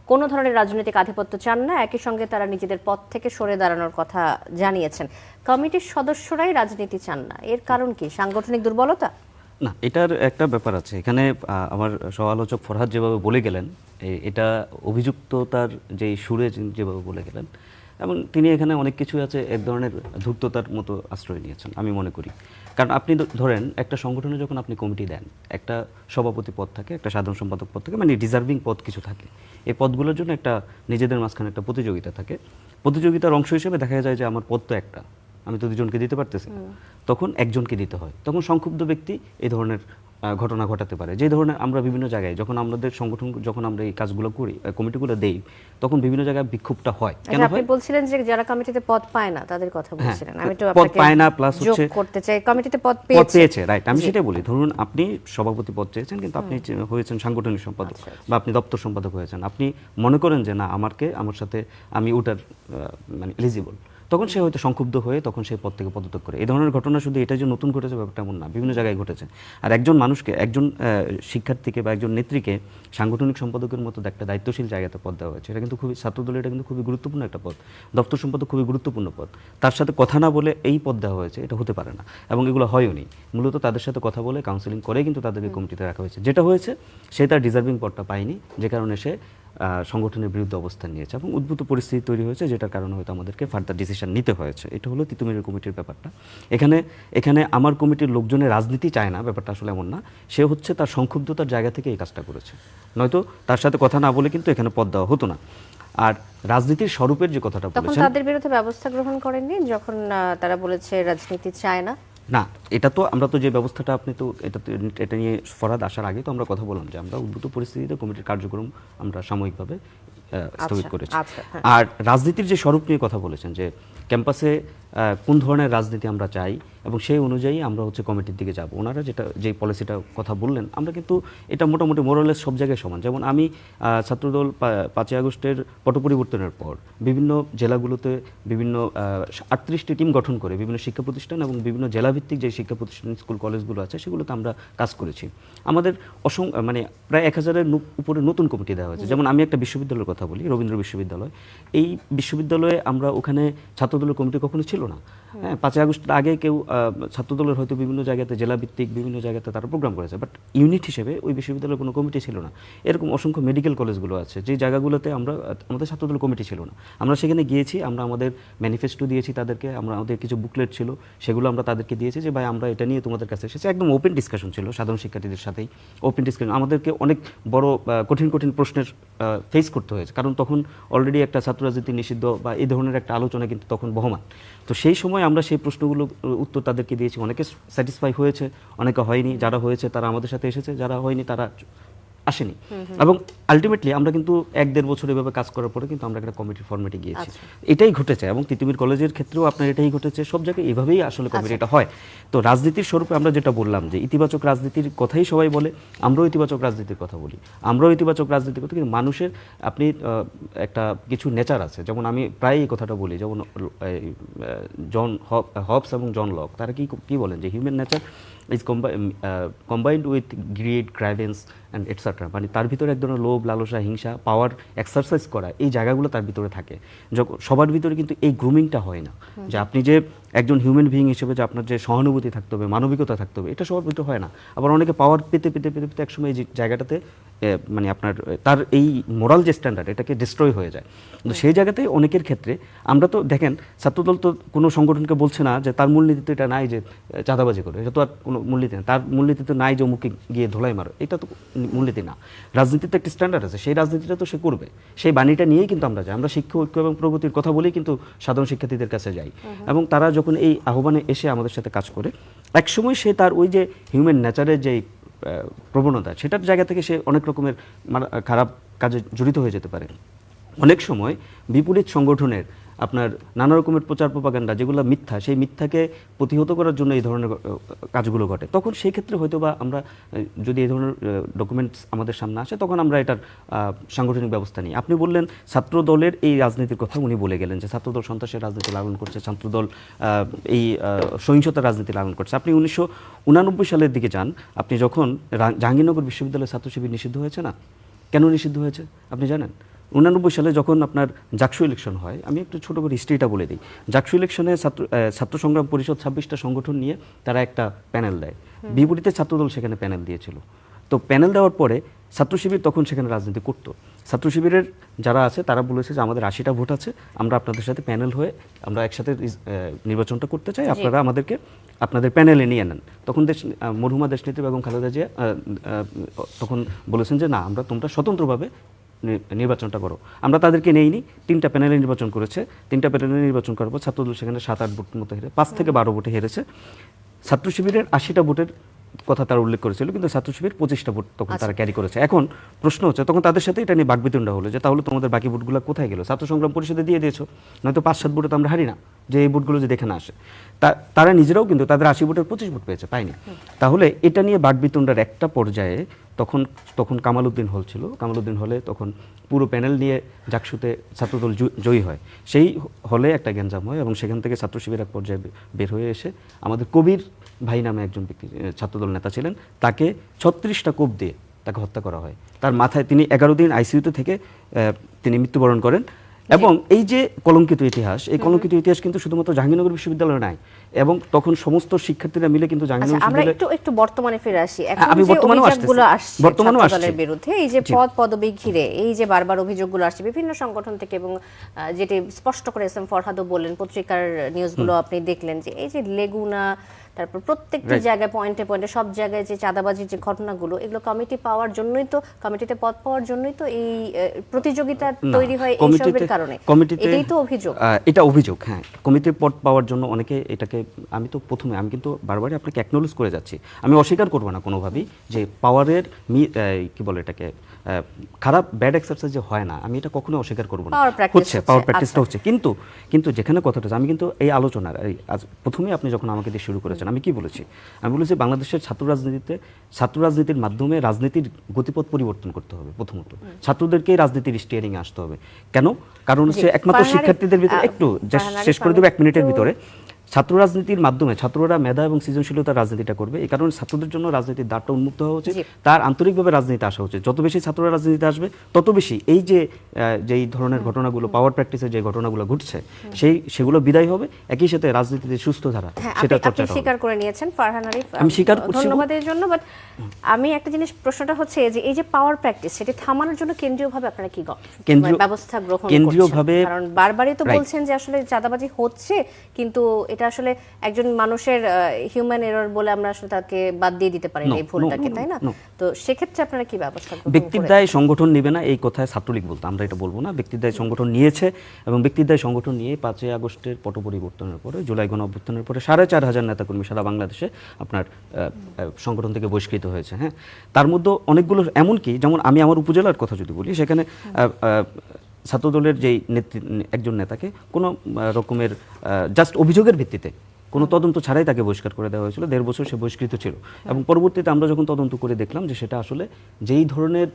কোনো ধরনের রাজনৈতিক আধিপত্য চান না, একই সঙ্গে তারা নিজেদের পদ থেকে সরে দাঁড়ানোর কথা জানিয়েছেন। কমিটির সদস্যরাই রাজনীতি চান না, এর কারণ কি? সাংগঠনিক দুর্বলতা? না, এটার একটা ব্যাপার আছে এখানে। আমার সহ-আলোচক ফরহাদ যেভাবে বলে গেলেন, এটা অভিযুক্ততার যে সুরে যেভাবে বলে গেলেন, এবং তিনি এখানে অনেক কিছু আছে এক ধরনের ধূর্ততার মতো আশ্রয় নিয়েছেন আমি মনে করি। কারণ আপনি ধরেন একটা সংগঠনে যখন আপনি কমিটি দেন, একটা সভাপতি পদ থাকে, একটা সাধারণ সম্পাদক পদ থাকে, মানে ডিজার্ভিং পদ কিছু থাকে। এই পদগুলোর জন্য একটা নিজেদের মাঝখানে একটা প্রতিযোগিতা থাকে। প্রতিযোগিতার অংশ হিসেবে দেখা যায় যে আমার পদ তো একটা, আমি তো দুজনকে দিতে পারতেছি, তখন একজনকে দিতে হয়। তখন সংক্ষুব্ধ ব্যক্তি এই ধরনের ঘটনা ঘটাতে পারে। যে ধরনের আমরা বিভিন্ন জায়গায় যখন আমাদের সংগঠন, যখন আমরা এই কাজগুলো করি, কমিটিগুলো দেই, তখন বিভিন্ন জায়গায় বিক্ষোভটা হয়। কেন আপনি বলছিলেন যে যারা কমিটিতে পদ পায় না তাদের কথা বলছিলেন, আমি তো পদ পায় না প্লাস হচ্ছে করতে চাই কমিটিতে পদ পেয়েছে, রাইট, আমি সেটাই বলি। ধরুন আপনি সভাপতি পদ চেয়েছেন, কিন্তু আপনি হয়েছেন সাংগঠনিক সম্পাদক বা আপনি দপ্তর সম্পাদক হয়েছেন, আপনি মনে করেন যে না আমার সাথে আমি ওটার মানে এলিজিবল, তখন সে হয়তো সংক্ষুব্ধ হয়ে তখন সেই পদ থেকে পদত্যাগ করে। এই ধরনের ঘটনা শুধু এটা যে নতুন ঘটেছে ব্যাপারটা এমন না, বিভিন্ন জায়গায় ঘটেছে। আর একজন মানুষকে, একজন শিক্ষার্থীকে বা একজন নেত্রীকে সাংগঠনিক সম্পাদকের মতো একটা দায়িত্বশীল জায়গাতে পদ দেওয়া হয়েছে, এটা কিন্তু খুবই, ছাত্রদলের এটা কিন্তু খুবই গুরুত্বপূর্ণ একটা পদ। দপ্তর সম্পাদক খুবই গুরুত্বপূর্ণ পদ, তার সাথে কথা না বলে এই পদ দেওয়া হয়েছে, এটা হতে পারে না। এবং এগুলো হয়ওনি, মূলত তাদের সাথে কথা বলে কাউন্সিলিং করে কিন্তু তাদেরকে কমিটিতে রাখা হয়েছে। যেটা হয়েছে সে তার ডিজার্ভিং পদটা পায়নি, যে কারণে সে সংগঠনের বিরুদ্ধে অবস্থান নিয়েছে এবং উদ্ভূত পরিস্থিতি তৈরি হয়েছে, যেটার কারণে হয়তো আমাদেরকে ফার্দার ডিসিশন নিতে হয়েছে। এটা হলো তিতুমিরের কমিটির ব্যাপারটা। এখানে আমার কমিটির লোকজনের রাজনীতি চায় না, ব্যাপারটা আসলে এমন না। সে হচ্ছে তার সংক্ষুব্ধতার জায়গা থেকে এই কাজটা করেছে, নয়তো তার সাথে কথা না বলে কিন্তু এখানে পদ দেওয়া হতো না। আর রাজনীতির স্বরূপের যে কথাটা বলেছেন, তখন তাদের বিরুদ্ধে ব্যবস্থা গ্রহণ করেননি যখন তারা বলেছে রাজনীতি চায় না? না, এটা তো আমরা তো যে ব্যবস্থাটা, আপনি তো এটা নিয়ে ফরহাদ আসার আগে তো আমরা কথা বললাম যে আমরা উদ্ভূত পরিস্থিতিতে কমিটির কার্যক্রম আমরা সাময়িকভাবে স্থগিত করেছি। আর রাজনীতির যে স্বরূপ নিয়ে কথা বলেছেন, যে ক্যাম্পাসে কোন ধরনের রাজনীতি আমরা চাই এবং সেই অনুযায়ী আমরা হচ্ছে কমিটির দিকে যাব, ওনারা যে পলিসিটা কথা বললেন, আমরা কিন্তু এটা মোটামুটি মোরালেস সব জায়গায় সমান। যেমন আমি ছাত্রদল 5ই আগস্টের পট পরিবর্তনের পর বিভিন্ন জেলাগুলোতে বিভিন্ন 38টি টিম গঠন করে বিভিন্ন শিক্ষা প্রতিষ্ঠান এবং বিভিন্ন জেলাভিত্তিক যে শিক্ষা প্রতিষ্ঠান, স্কুল কলেজগুলো আছে, সেগুলোতে আমরা কাজ করেছি। আমাদের মানে প্রায় 1000-এর উপরে নতুন কমিটি দেওয়া হয়েছে। যেমন আমি একটা বিশ্ববিদ্যালয়ের কথা বলি, রবীন্দ্র বিশ্ববিদ্যালয়। এই বিশ্ববিদ্যালয়ে আমরা ওখানে ছাত্রদলের কমিটি কখনো ছিল না। হ্যাঁ, 5ই আগস্টের আগে কেউ ছাত্রদলের হয়তো বিভিন্ন জায়গাতে জেলাভিত্তিক বিভিন্ন জায়গাতে তারা প্রোগ্রাম করেছে, বাট ইউনিট হিসেবে ওই বিশ্ববিদ্যালয়ের কোনো কমিটি ছিল না। এরকম অসংখ্য মেডিকেল কলেজগুলো আছে যে জায়গাগুলোতে আমাদের ছাত্রদল কমিটি ছিল না। আমরা সেখানে গিয়েছি, আমরা আমাদের ম্যানিফেস্টো দিয়েছি তাদেরকে, আমাদের কিছু বুকলেট ছিল, সেগুলো আমরা তাদেরকে দিয়েছি যে ভাই আমরা এটা নিয়ে তোমাদের কাছে এসেছি। একদম ওপেন ডিসকাশন ছিল সাধারণ শিক্ষার্থীদের সাথেই, ওপেন ডিসকাশন। আমাদেরকে অনেক বড় কঠিন প্রশ্নের ফেস করতে হয়েছে, কারণ তখন অলরেডি একটা ছাত্র রাজনীতি নিষিদ্ধ বা এই ধরনের একটা আলোচনা কিন্তু তখন বহমান। তো সেই সময় আমরা সেই প্রশ্নগুলো উত্তর তাদেরকে দিয়েছি। অনেকে স্যাটিসফাই হয়েছে, অনেকে হয়নি। যারা হয়েছে তারা আমাদের সাথে এসেছে, যারা হয়নি তারা আসেনি। এবং আলটিমেটলি আমরা কিন্তু 1-1.5 বছর এভাবে কাজ করার পরে কিন্তু আমরা একটা কমিটির ফরম্যাটে গিয়েছি। এটাই ঘটেছে এবং তিতুমির কলেজের ক্ষেত্রেও আপনার এটাই ঘটেছে। সব জায়গায় এভাবেই আসলে কমিটিটা হয়। তো রাজনীতির স্বরূপে আমরা যেটা বললাম যে ইতিবাচক রাজনীতির কথাই সবাই বলে, আমরাও ইতিবাচক রাজনীতির কথা বলি, আমরাও ইতিবাচক রাজনীতির কথা। কিন্তু মানুষের আপনি একটা কিছু নেচার আছে, যেমন আমি প্রায় এই কথাটা বলি, যেমন হবস এবং জন লক তারা কি বলেন যে human nature is combined with greed, grievance and etcetera. মানে তার ভিতরে এক ধরনের লোভ, লালসা, হিংসা, পাওয়ার এক্সারসাইজ করা, এই জায়গাগুলো তার ভিতরে থাকে। সবার ভিতরে কিন্তু এই গ্রুমিংটা হয় না, যে আপনি যে একজন হিউম্যান বিইং হিসেবে যে আপনার যে সহানুভূতি থাকতে হবে, মানবিকতা থাকতে হবে, এটা সবার ভিতরে হয় না। আবার অনেকে পাওয়ার পেতে পেতে পেতে পেতে একসময় এই জায়গাটাতে মানে আপনার তার এই মোরাল যে স্ট্যান্ডার্ড এটাকে ডিস্ট্রয় হয়ে যায়। তো সেই জায়গাতে অনেকের ক্ষেত্রে আমরা তো দেখেন ছাত্রদল তো কোনো সংগঠনকে বলছে না যে তার মূলনীতিতে এটা নাই যে চাঁদাবাজি করে, এটা তো আর কোনো মূলনীতি না। তার মূলনীতিতে নাই যে অমুকে গিয়ে ধোলাই মারো, এটা তো মূলনীতি না। রাজনীতিতে একটা স্ট্যান্ডার্ড আছে, সেই রাজনীতিটা তো সে করবে। সেই বাণীটা নিয়েই কিন্তু আমরা যাই, আমরা শিক্ষা ঐক্য এবং প্রগতির কথা বলেই কিন্তু সাধারণ শিক্ষার্থীদের কাছে যাই। এবং তারা যখন এই আহ্বানে এসে আমাদের সাথে কাজ করে, একসময় সে তার ওই যে হিউম্যান নেচারের যেই প্রবণতা, সেটার জায়গা থেকে সে অনেক রকমের খারাপ কাজে জড়িত হয়ে যেতে পারে। অনেক সময় বিপরীত সংগঠনের আপনার নানা রকমের প্রচার প্রপাগান্ডা যেগুলো মিথ্যা, সেই মিথ্যাকে প্রতিহত করার জন্য এই ধরনের কাজগুলো ঘটে। তখন সেই ক্ষেত্রে হয়তো বা আমরা যদি এই ধরনের ডকুমেন্টস আমাদের সামনে আসে, তখন আমরা এটার সাংগঠনিক ব্যবস্থা নিই। আপনি বললেন ছাত্র দলের এই রাজনীতির কথা, উনি বলে গেলেন যে ছাত্রদল সন্ত্রাসের রাজনীতি লালন করছে, ছাত্রদল এই সহিংসতার রাজনীতি লালন করছে। আপনি 1989 সালের দিকে যান, আপনি যখন জাহাঙ্গীরনগর বিশ্ববিদ্যালয়ের ছাত্র শিবির নিষিদ্ধ হয়েছে না, কেন নিষিদ্ধ হয়েছে আপনি জানেন? 1989 সালে যখন আপনার জাকসু ইলেকশন হয়, আমি একটু ছোটো করে হিস্ট্রিটা বলে দিই। জাকসু ইলেকশনে ছাত্র সংগ্রাম পরিষদ 26টা সংগঠন নিয়ে তারা একটা প্যানেল দেয়, বিপরীতে ছাত্রদল সেখানে প্যানেল দিয়েছিল। তো প্যানেল দেওয়ার পরে ছাত্র শিবির তখন সেখানে রাজনীতি করতো। ছাত্র শিবিরের যারা আছে তারা বলেছে যে আমাদের 80টা ভোট আছে, আমরা আপনাদের সাথে প্যানেল হয়ে আমরা একসাথে নির্বাচনটা করতে চাই, আপনারা আমাদেরকে আপনাদের প্যানেলে নিয়ে নেন। তখন মরহুমা দেশনেত্রী বেগম খালেদা জিয়া তখন বলেছেন যে না, তোমরা স্বতন্ত্রভাবে নির্বাচনটা করো। আমরা তাদেরকে নেইনি, 3টা প্যানেলে নির্বাচন করেছে। 3টা প্যানেলে নির্বাচন করার পর ছাত্রদল সেখানে 7-8 ভোট মতো হেরে 5 থেকে 12 ভোটে হেরেছে। ছাত্র শিবিরের 80টা ভোটের কথা তারা উল্লেখ করেছিল, কিন্তু ছাত্র শিবির 25টা ভোট তখন তারা ক্যারি করেছে। এখন প্রশ্ন হচ্ছে, তখন তাদের সাথে এটা নিয়ে বাকবিতণ্ডা হলো যে তাহলে তোমাদের বাকি ভোটগুলো কোথায় গেল? ছাত্র সংগ্রাম পরিষদে দিয়ে দিয়েছো, নয়তো 5-7 ভোটে তো আমরা হারি না, যে এই ভোটগুলো যদি এখানে আসে। তারা নিজেরাও কিন্তু তাদের 80 ভোটের 25 ভোট পেয়েছে, পায়নি। তাহলে এটা নিয়ে বাকবিতণ্ডার একটা পর্যায়ে তখন কামাল উদ্দিন হল ছিল, কামাল উদ্দিন হলে তখন পুরো প্যানেল নিয়ে জাকসুতে ছাত্রদল জয়ী হয়। সেই হলে একটা গ্যাঞ্জাম হয় এবং সেখান থেকে ছাত্র শিবির এক পর্যায়ে বের হয়ে এসে আমাদের কবির ভাই নামে একজন ব্যক্তি ছাত্রদল নেতা ছিলেন, তাকে 36টা কোপ দিয়ে তাকে হত্যা করা হয়। তার মাথায় তিনি 11 দিন আইসিইউতে থেকে তিনি মৃত্যুবরণ করেন। এবং এই যে কলঙ্কিত ইতিহাস, এই কলঙ্কিত ইতিহাস কিন্তু শুধুমাত্র জাহাঙ্গীরনগর বিশ্ববিদ্যালয়ে নাই, এবং তখন সমস্ত শিক্ষার্থীরা মিলে কিন্তু জাহাঙ্গীরনগর আমরা বিশ্ববিদ্যালয়ে একটু বর্তমানে ফিরে আসি। এখন আমি যে বর্তমানেও অভিযোগগুলো আসছে বর্তমানেও আসছে ছাত্রদলের বিরুদ্ধে, এই যে পদ পদবি ঘিরে এই যে বারবার অভিযোগগুলো আসছে বিভিন্ন সংগঠন থেকে, এবং যেটি স্পষ্ট করে এস এম ফরহাদও বললেন, পত্রিকার নিউজগুলো আপনি দেখলেন যে এই যে লেগুনা, তারপর প্রত্যেকটি জায়গায় পয়েন্টে পয়েন্টে সব জায়গায় যে চাঁদাবাজির যে ঘটনাগুলো, এগুলো কমিটি পাওয়ার জন্যই তো, কমিটিতে পদ পাওয়ার জন্যই তো এই প্রতিযোগিতা তৈরি হয় এইসবের কারণে, এটাই তো অভিযোগ। এটা অভিযোগ, হ্যাঁ। কমিটির পদ পাওয়ার জন্য অনেকে এটাকে, আমি কিন্তু বারবারই আপনাকে অ্যাকনোলেজ করে যাচ্ছি, আমি অস্বীকার করবো না কোনোভাবেই যে পাওয়ারের কি বলে এটাকে খারাপ ব্যাড এক্সারসাইজ যে হয় না, আমি এটা কখনো অস্বীকার করবো না, হচ্ছে পাওয়ার প্র্যাকটিসটা হচ্ছে। কিন্তু যেখানে কথাটা, আমি কিন্তু এই আলোচনার আজ প্রথমে আপনি যখন আমাকে দিয়ে শুরু করেছেন, আমি কি বলেছি? আমি বলেছি বাংলাদেশের ছাত্র রাজনীতির মাধ্যমে রাজনীতির গতিপথ পরিবর্তন করতে হবে। প্রথমত ছাত্রদেরকেই রাজনীতির স্টিয়ারিং আসতে হবে। কেন? কারণ হচ্ছে একমাত্র শিক্ষার্থীদের ভিতরে, একটু শেষ করে দেবো 1 মিনিটের ভিতরে, ছাত্র রাজনীতির মাধ্যমে ছাত্ররা মেধা এবং সৃজনশীলতার রাজনীতিটা করবে। এই কারণে ছাত্রদের জন্য রাজনীতির দ্বারটা উন্মুক্ত হওয়া উচিত, তার আন্তরিকভাবে রাজনীতিতে আসা উচিত। যত বেশি ছাত্ররা রাজনীতিতে আসবে, তত বেশি এই যে যেই ধরনের ঘটনাগুলো, পাওয়ার প্র্যাকটিসে যে ঘটনাগুলো ঘটছে, সেগুলো বিদায় হবে। একই সাথে রাজনীতিতে সুস্থ ধারা, সেটা চর্চা হবে। স্বীকার করে নিয়েছেন ফারহান আরিফ, আমি স্বীকার করছি, ধন্যবাদের জন্য। বাট আমি একটা জিনিস, প্রশ্নটা হচ্ছে যে এই যে পাওয়ার প্র্যাকটিস, সেটা থামানোর জন্য কেন্দ্রীয়ভাবে আপনারা কি ব্যবস্থা গ্রহণ করছেন? কেন্দ্রীয়ভাবে, কারণ বারবারই তো বলছেন যে আসলে চাঁদাবাজি হচ্ছে, কিন্তু এটা আসলে একজন মানুষের হিউম্যান এরর বলে আমরা আসলে তাকে বাদ দিয়ে দিতে পারি না এই ভুলটাকে, তাই না? তো সেক্ষেত্রে আপনারা কি ব্যবস্থা গ্রহণ করেন? ব্যক্তির দায় সংগঠন নেবে না, এই কথায় ছাত্রলীগ বলতে আমরা এটা বলবো না। ব্যক্তির দায় সংগঠন নিয়েছে, এবং ব্যক্তির দায় সংগঠন নিয়ে 5ই আগস্টের পট পরিবর্তনের পরে, জুলাই গণ অভ্যুত্থানের পরে 4,500 নেতাকর্মী সারা বাংলাদেশে আপনার সংগঠন থেকে বহিষ্কৃত হয়েছে। হ্যাঁ, তার মধ্যে অনেকগুলো, এমনকি যেমন আমি আমার উপজেলার কথা যদি বলি, সেখানে ছাত্রদলের যেই একজন নেতাকে কোনো রকমের জাস্ট অভিযোগের ভিত্তিতে, কোনো তদন্ত ছাড়াই তাকে বহিষ্কার করে দেওয়া হয়েছিল। 1.5 বছর সে বহিষ্কৃত ছিল, এবং পরবর্তীতে আমরা যখন তদন্ত করে দেখলাম যে সেটা আসলে যেই ধরনের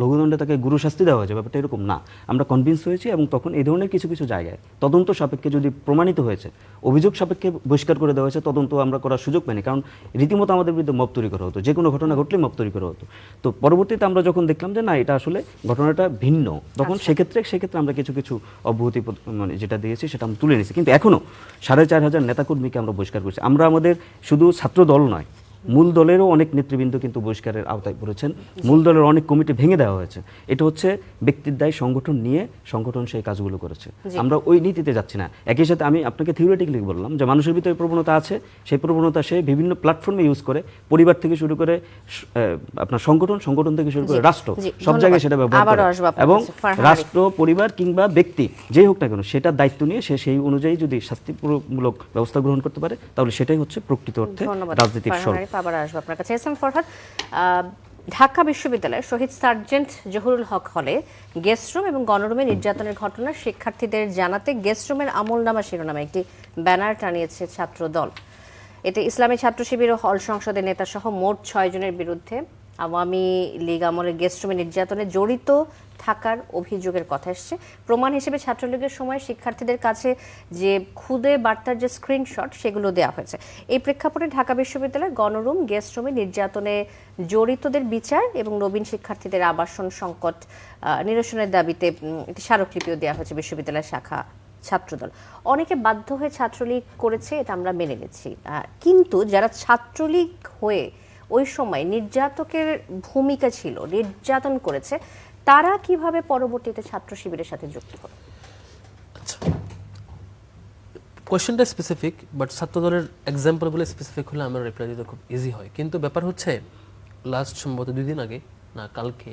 লঘুদণ্ডে তাকে গুরু শাস্তি দেওয়া হয়েছে, ব্যাপারটা এরকম না। আমরা কনভিন্স হয়েছি এবং তখন এই ধরনের কিছু কিছু জায়গায় তদন্ত সাপেক্ষে যদি প্রমাণিত হয়েছে, অভিযোগ সাপেক্ষে বহিষ্কার করে দেওয়া হয়েছে, তদন্ত আমরা করার সুযোগ পাইনি, কারণ রীতিমতো আমাদের বিরুদ্ধে মব তৈরি করা হতো, যে কোনো ঘটনা ঘটলে মব তৈরি করা হতো। তো পরবর্তীতে আমরা যখন দেখলাম যে না, এটা আসলে ঘটনাটা ভিন্ন, তখন সেক্ষেত্রে আমরা কিছু কিছু অব্যাহতি মানে যেটা দিয়েছি সেটা আমরা তুলে নিয়েছি। কিন্তু এখনও 4500 নেতাকর্মীকে আমরা বহিষ্কার করছি। আমরা আমাদের শুধু ছাত্র দল নয়, মূল দলেরও অনেক নেতৃবৃন্দ কিন্তু বহিষ্কারের আওতায় পড়েছেন, মূল দলের অনেক কমিটি ভেঙে দেওয়া হয়েছে। এটা হচ্ছে ব্যক্তির দায়, সংগঠন নিয়ে সংগঠন সেই কাজগুলো করেছে। আমরা ওই নীতিতে যাচ্ছি না। একই সাথে আমি আপনাকে থিওরিটিক্যালি বললাম যে মানুষের ভিতরে প্রবণতা আছে, সেই প্রবণতা সে বিভিন্ন প্ল্যাটফর্মে ইউজ করে, পরিবার থেকে শুরু করে আপনার সংগঠন থেকে শুরু করে রাষ্ট্র, সব জায়গায় সেটা ব্যবহার করে। এবং রাষ্ট্র, পরিবার কিংবা ব্যক্তি যেই হোক না কেন, সেটা দায়িত্ব নিয়ে সে সেই অনুযায়ী যদি শাস্তিমূলক ব্যবস্থা গ্রহণ করতে পারে, তাহলে সেটাই হচ্ছে প্রকৃত অর্থে রাজনীতির স্বরূপ। আবার আসবো আপনার কাছে। এস এম ফরহাদ, ঢাকা বিশ্ববিদ্যালয়ের শহীদ সার্জেন্ট জহুরুল হক হলে গেস্ট রুম এবং গণরুমে নির্যাতনের ঘটনা শিক্ষার্থীদের জানাতে গেস্ট রুমের আমলনামা শিরোনামে একটি ব্যানার টানিয়েছে ছাত্র দল। এতে ইসলামী ছাত্র শিবির ও হল সংসদের নেতা সহ মোট 6 জনের বিরুদ্ধে আওয়ামী লীগ আমলের গেস্ট রুমে নির্যাতনে জড়িত থাকার অভিযোগের কথা এসছে। প্রমাণ হিসেবে ছাত্রলীগের সময় শিক্ষার্থীদের কাছে যে খুদে বার্তার যে স্ক্রিনশট, সেগুলো দেওয়া হয়েছে। এই প্রেক্ষাপটে ঢাকা বিশ্ববিদ্যালয়ের গণরুম, গেস্ট রুমে নির্যাতনে জড়িতদের বিচার এবং নবীন শিক্ষার্থীদের আবাসন সংকট নিরসনের দাবিতে একটি স্মারকলিপিও দেওয়া হয়েছে বিশ্ববিদ্যালয় শাখা ছাত্রদল। অনেকে বাধ্য হয়ে ছাত্রলীগ করেছে, এটা আমরা মেনে নিচ্ছি, কিন্তু যারা ছাত্রলীগ হয়ে ওই সময় নির্যাতকের ভূমিকা ছিল, নির্যাতন করেছে, তারা কিভাবে পরবর্তীতে ছাত্র শিবিরের সাথে যুক্ত হবে? আচ্ছা, কোয়েশ্চেনটা স্পেসিফিক, বাট ছাত্রদলের এক্সাম্পল বলে স্পেসিফিক হলে আমার রিপ্লাই দিতে খুব ইজি হয়। কিন্তু ব্যাপার হচ্ছে, লাস্ট সম্ভবত 2 দিন আগে না কালকে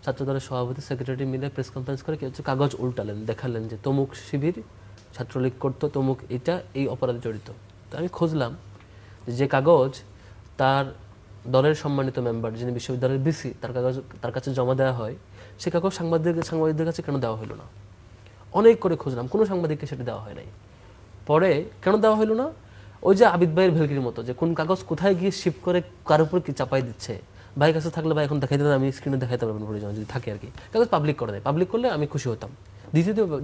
ছাত্রদলের সভাপতি সেক্রেটারি মিলে প্রেস কনফারেন্স করে কিছু কাগজ উল্টালেন, দেখালেন যে তমুক শিবির ছাত্রলীগ করতো, তমুক এটা এই অপরাধে জড়িত। তো আমি খুঁজলাম যে কাগজ তার দলের সম্মানিত মেম্বার, যিনি বিশ্ববিদ্যালয়ের বিসি, তার কাছে জমা দেওয়া হয়, সে কাগজ সাংবাদিকদের কাছে কেন দেওয়া হলো না? অনেক করে খুঁজলাম, কোনো সাংবাদিককে সেটা দেওয়া হয় নাই। পরে কেন দেওয়া হলো না? ওই যে আবিদ ভাইয়ের ভেলকির মতো, যে কোন কাগজ কোথায় গিয়ে শিফট করে কার উপর কি চাপাই দিচ্ছে। ভাইয়ের কাছে থাকলে ভাই এখন দেখাইতে, আমি স্ক্রিনে দেখাইতে পারবেন প্রয়োজন যদি থাকে আর কি। কাগজ পাবলিক করে দেয়, পাবলিক করলে আমি খুশি হতাম।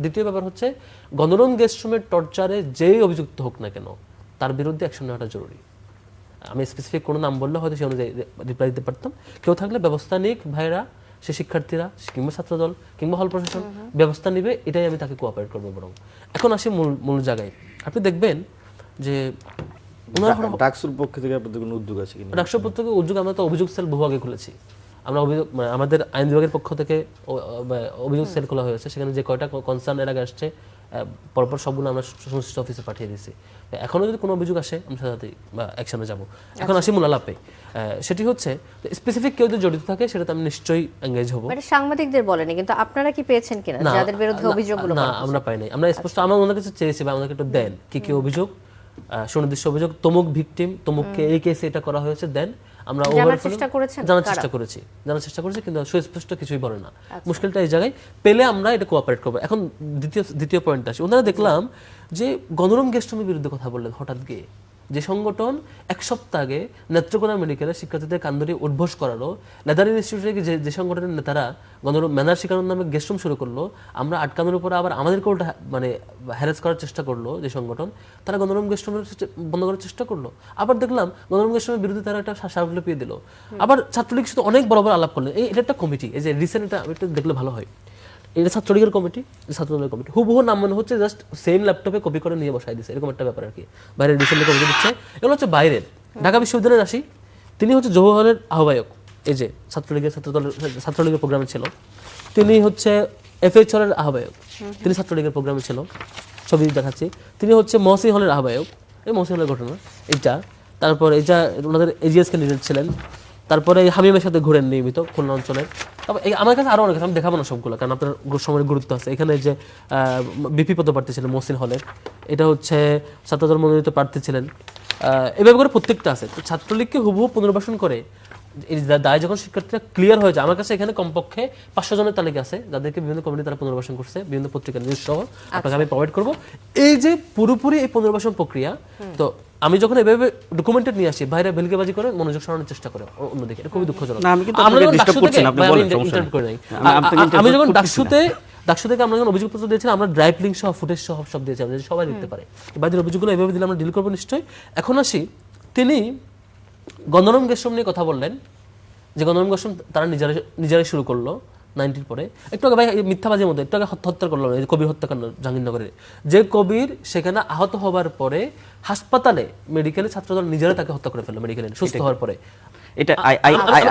দ্বিতীয় ব্যাপার হচ্ছে, গণরুম গেস্ট রুমের টর্চারে যেই অভিযুক্ত হোক না কেন, তার বিরুদ্ধে অ্যাকশন নেওয়াটা জরুরি। আমি স্পেসিফিক কোনো নাম বললে হয়তো সে অনুযায়ী রিপ্লাই দিতে পারতাম। কেউ থাকলে ব্যবস্থা নিক ভাইরা, সে শিক্ষার্থীরা কিংবা ছাত্রদল কিংবা হল প্রশাসন ব্যবস্থা নিবে, এটাই আমি তাকে কোঅপারেট করবো। বরং এখন আসি মূল জায়গায়। আপনি দেখবেন যে ডাকসুর পক্ষ থেকে আপনাদের কোনো উদ্যোগ আছে কিনা? ডাকসুর পক্ষ থেকে উদ্যোগ, আমরা তো অভিযোগ সেল বহু আগে খুলেছি। আমরা অভিযোগ আমাদের আইন বিভাগের পক্ষ থেকে অভিযোগ সেল খোলা হয়েছে। সেখানে যে কয়টা কনসার্ন এর আগে আসছে পরপর সবগুলো আমরা সংশ্লিষ্ট অফিসে পাঠিয়ে দিয়েছি। এখনো যদি কোনো অভিযোগ আসে আমরা সাথে অ্যাকশনে যাব। এখন আসি মূল আলাপে। সেটি হচ্ছে স্পেসিফিক কেউ যদি জড়িত থাকে সেটাতে আমি নিশ্চয়ই এঙ্গেজ হব। মানে সাংবাদিকদের বলেনি, কিন্তু আপনারা কি পেয়েছেন কিনা যাদের বিরুদ্ধে অভিযোগগুলো? না, আমরা পাই নাই। আমরা স্পষ্ট আমার ওনার কাছে চেয়েছি বা আমাদেরকে একটু দেন কি অভিযোগ, সুনির্দিষ্ট অভিযোগ, তমুক ভিকটিম, তমুককে এই কেসে এটা করা হয়েছে, দেন আমরা জানার চেষ্টা করেছি, কিন্তু সুস্পষ্ট কিছুই বলে না। মুশকিলটা এই জায়গায়, পেলে আমরা এটা কোঅপারেট করবো। এখন দ্বিতীয় পয়েন্ট আসে, ওনারা দেখলাম যে গণরুম গেস্ট রুমের বিরুদ্ধে কথা বললেন হঠাৎ গিয়ে। যে সংগঠন 1 সপ্তাহ আগে নেত্রকোনা মেডিকেলে শিক্ষার্থীদের কান্দরি উদ্বোস করালো, লেদার ইনস্টিটিউটে যে সংগঠনের নেতারা গণরুম ম্যানার শিখানোর নামে গেস্ট রুম শুরু করলো, আমরা আটকানোর উপরে আবার আমাদেরকে উল্টা মানে হ্যারাস করার চেষ্টা করলো যে সংগঠন, তারা গণরুম গেস্ট রুমের বন্ধ করার চেষ্টা করলো। আবার দেখলাম গণরুম গেস্ট রুমের বিরুদ্ধে তারা একটা স্মারকলিপি দিল। আবার ছাত্রলীগ সাথে অনেক বড় আলাপ করলেন। এটা একটা কমিটি, এই যে রিসেন্ট, এটা একটু দেখলে ভালো হয়। এটা ছাত্রলীগের কমিটি, ছাত্রদলের কমিটি, হুবহু নাম মনে হচ্ছে, জাস্ট সেম ল্যাপটপে কপি করে নিয়ে বসাই দিচ্ছে, এরকম একটা ব্যাপার আর কি। বাইরের রিসেন্টলি কমিটি দিচ্ছে, এগুলো হচ্ছে বাইরের। ঢাকা বিশ্ববিদ্যালয়ের আসি, তিনি হচ্ছে জওহরের আহ্বায়ক, এই যে ছাত্রলীগের প্রোগ্রামে ছিল। তিনি হচ্ছে FH হলের আহ্বায়ক, তিনি ছাত্রলীগের প্রোগ্রামে ছিল, ছবি দেখাচ্ছি। তিনি হচ্ছে মহসিন হলের আহ্বায়ক, এই মহসিন হলের ঘটনা এইটা। তারপর এইটা ওনাদের AGS ক্যান্ডিডেট ছিলেন। তারপরে হামিমের সাথে ঘুরেন নিয়মিত খুলনা অঞ্চলের। তারপর আমার কাছে আরও অনেক আছে, আমি দেখাবো না সবগুলো, কারণ আপনার সময়ের গুরুত্ব আছে। এখানে যে BP পদপ্রার্থী ছিলেন মহসিন হলের, এটা হচ্ছে ছাত্রদল মনোনীত প্রার্থী ছিলেন। এভাবে করে প্রত্যেকটা আছে। তো ছাত্রলীগকে হুবহু পুনর্বাসন করে এই দায় যখন শিক্ষার্থীরা ক্লিয়ার হয়ে যায়, আমার কাছে এখানে কমপক্ষে 500 জনের তালিকা আছে যাদেরকে বিভিন্ন কমিটি তারা পুনর্বাসন করছে, বিভিন্ন পত্রিকা নিউজ সহ আপনাকে আমি প্রোভাইড করব। এই যে পুরোপুরি এই পুনর্বাসন প্রক্রিয়া, তো আমি যখন এভাবে ডকুমেন্টেড নিয়ে আসি, বাইরে ভেলকেবাজি করে মনোযোগ সরানোর চেষ্টা করে অন্যদিকে, এটা খুবই দুঃখজনক। না, আমি কিন্তু আপনাকে disturb করছি না, আপনি বলেন, সমস্যা নেই। আমি যখন ডাকসু থেকে আমরা যখন অভিযোগপত্র দিয়েছিলাম, আমরা ড্রাইভ লিঙ্ক সহ ফুটেজ সহ সব দিয়েছিলাম যে সবাই দেখতে পারে। বাইরের অভিযোগগুলো এভাবে দিলে আমরা ডিল করবো নিশ্চয়ই। এখন আসি, তিনি গণনম গেশম নিয়ে কথা বললেন যে গণনম গেশম তারা নিজেরাই শুরু করলো 90-র পরে। একটু আগে ভাই মিথ্যাবাজির মধ্যে একটু আগে হত্যা করলো, কবির হত্যাকাণ্ড জাহাঙ্গীরনগরে, যে কবির সেখানে আহত হবার পরে হাসপাতালে মেডিকেলে ছাত্রদল নিজেরা তাকে হত্যা করে ফেললো মেডিকেলে সুস্থ হওয়ার পরে। এটা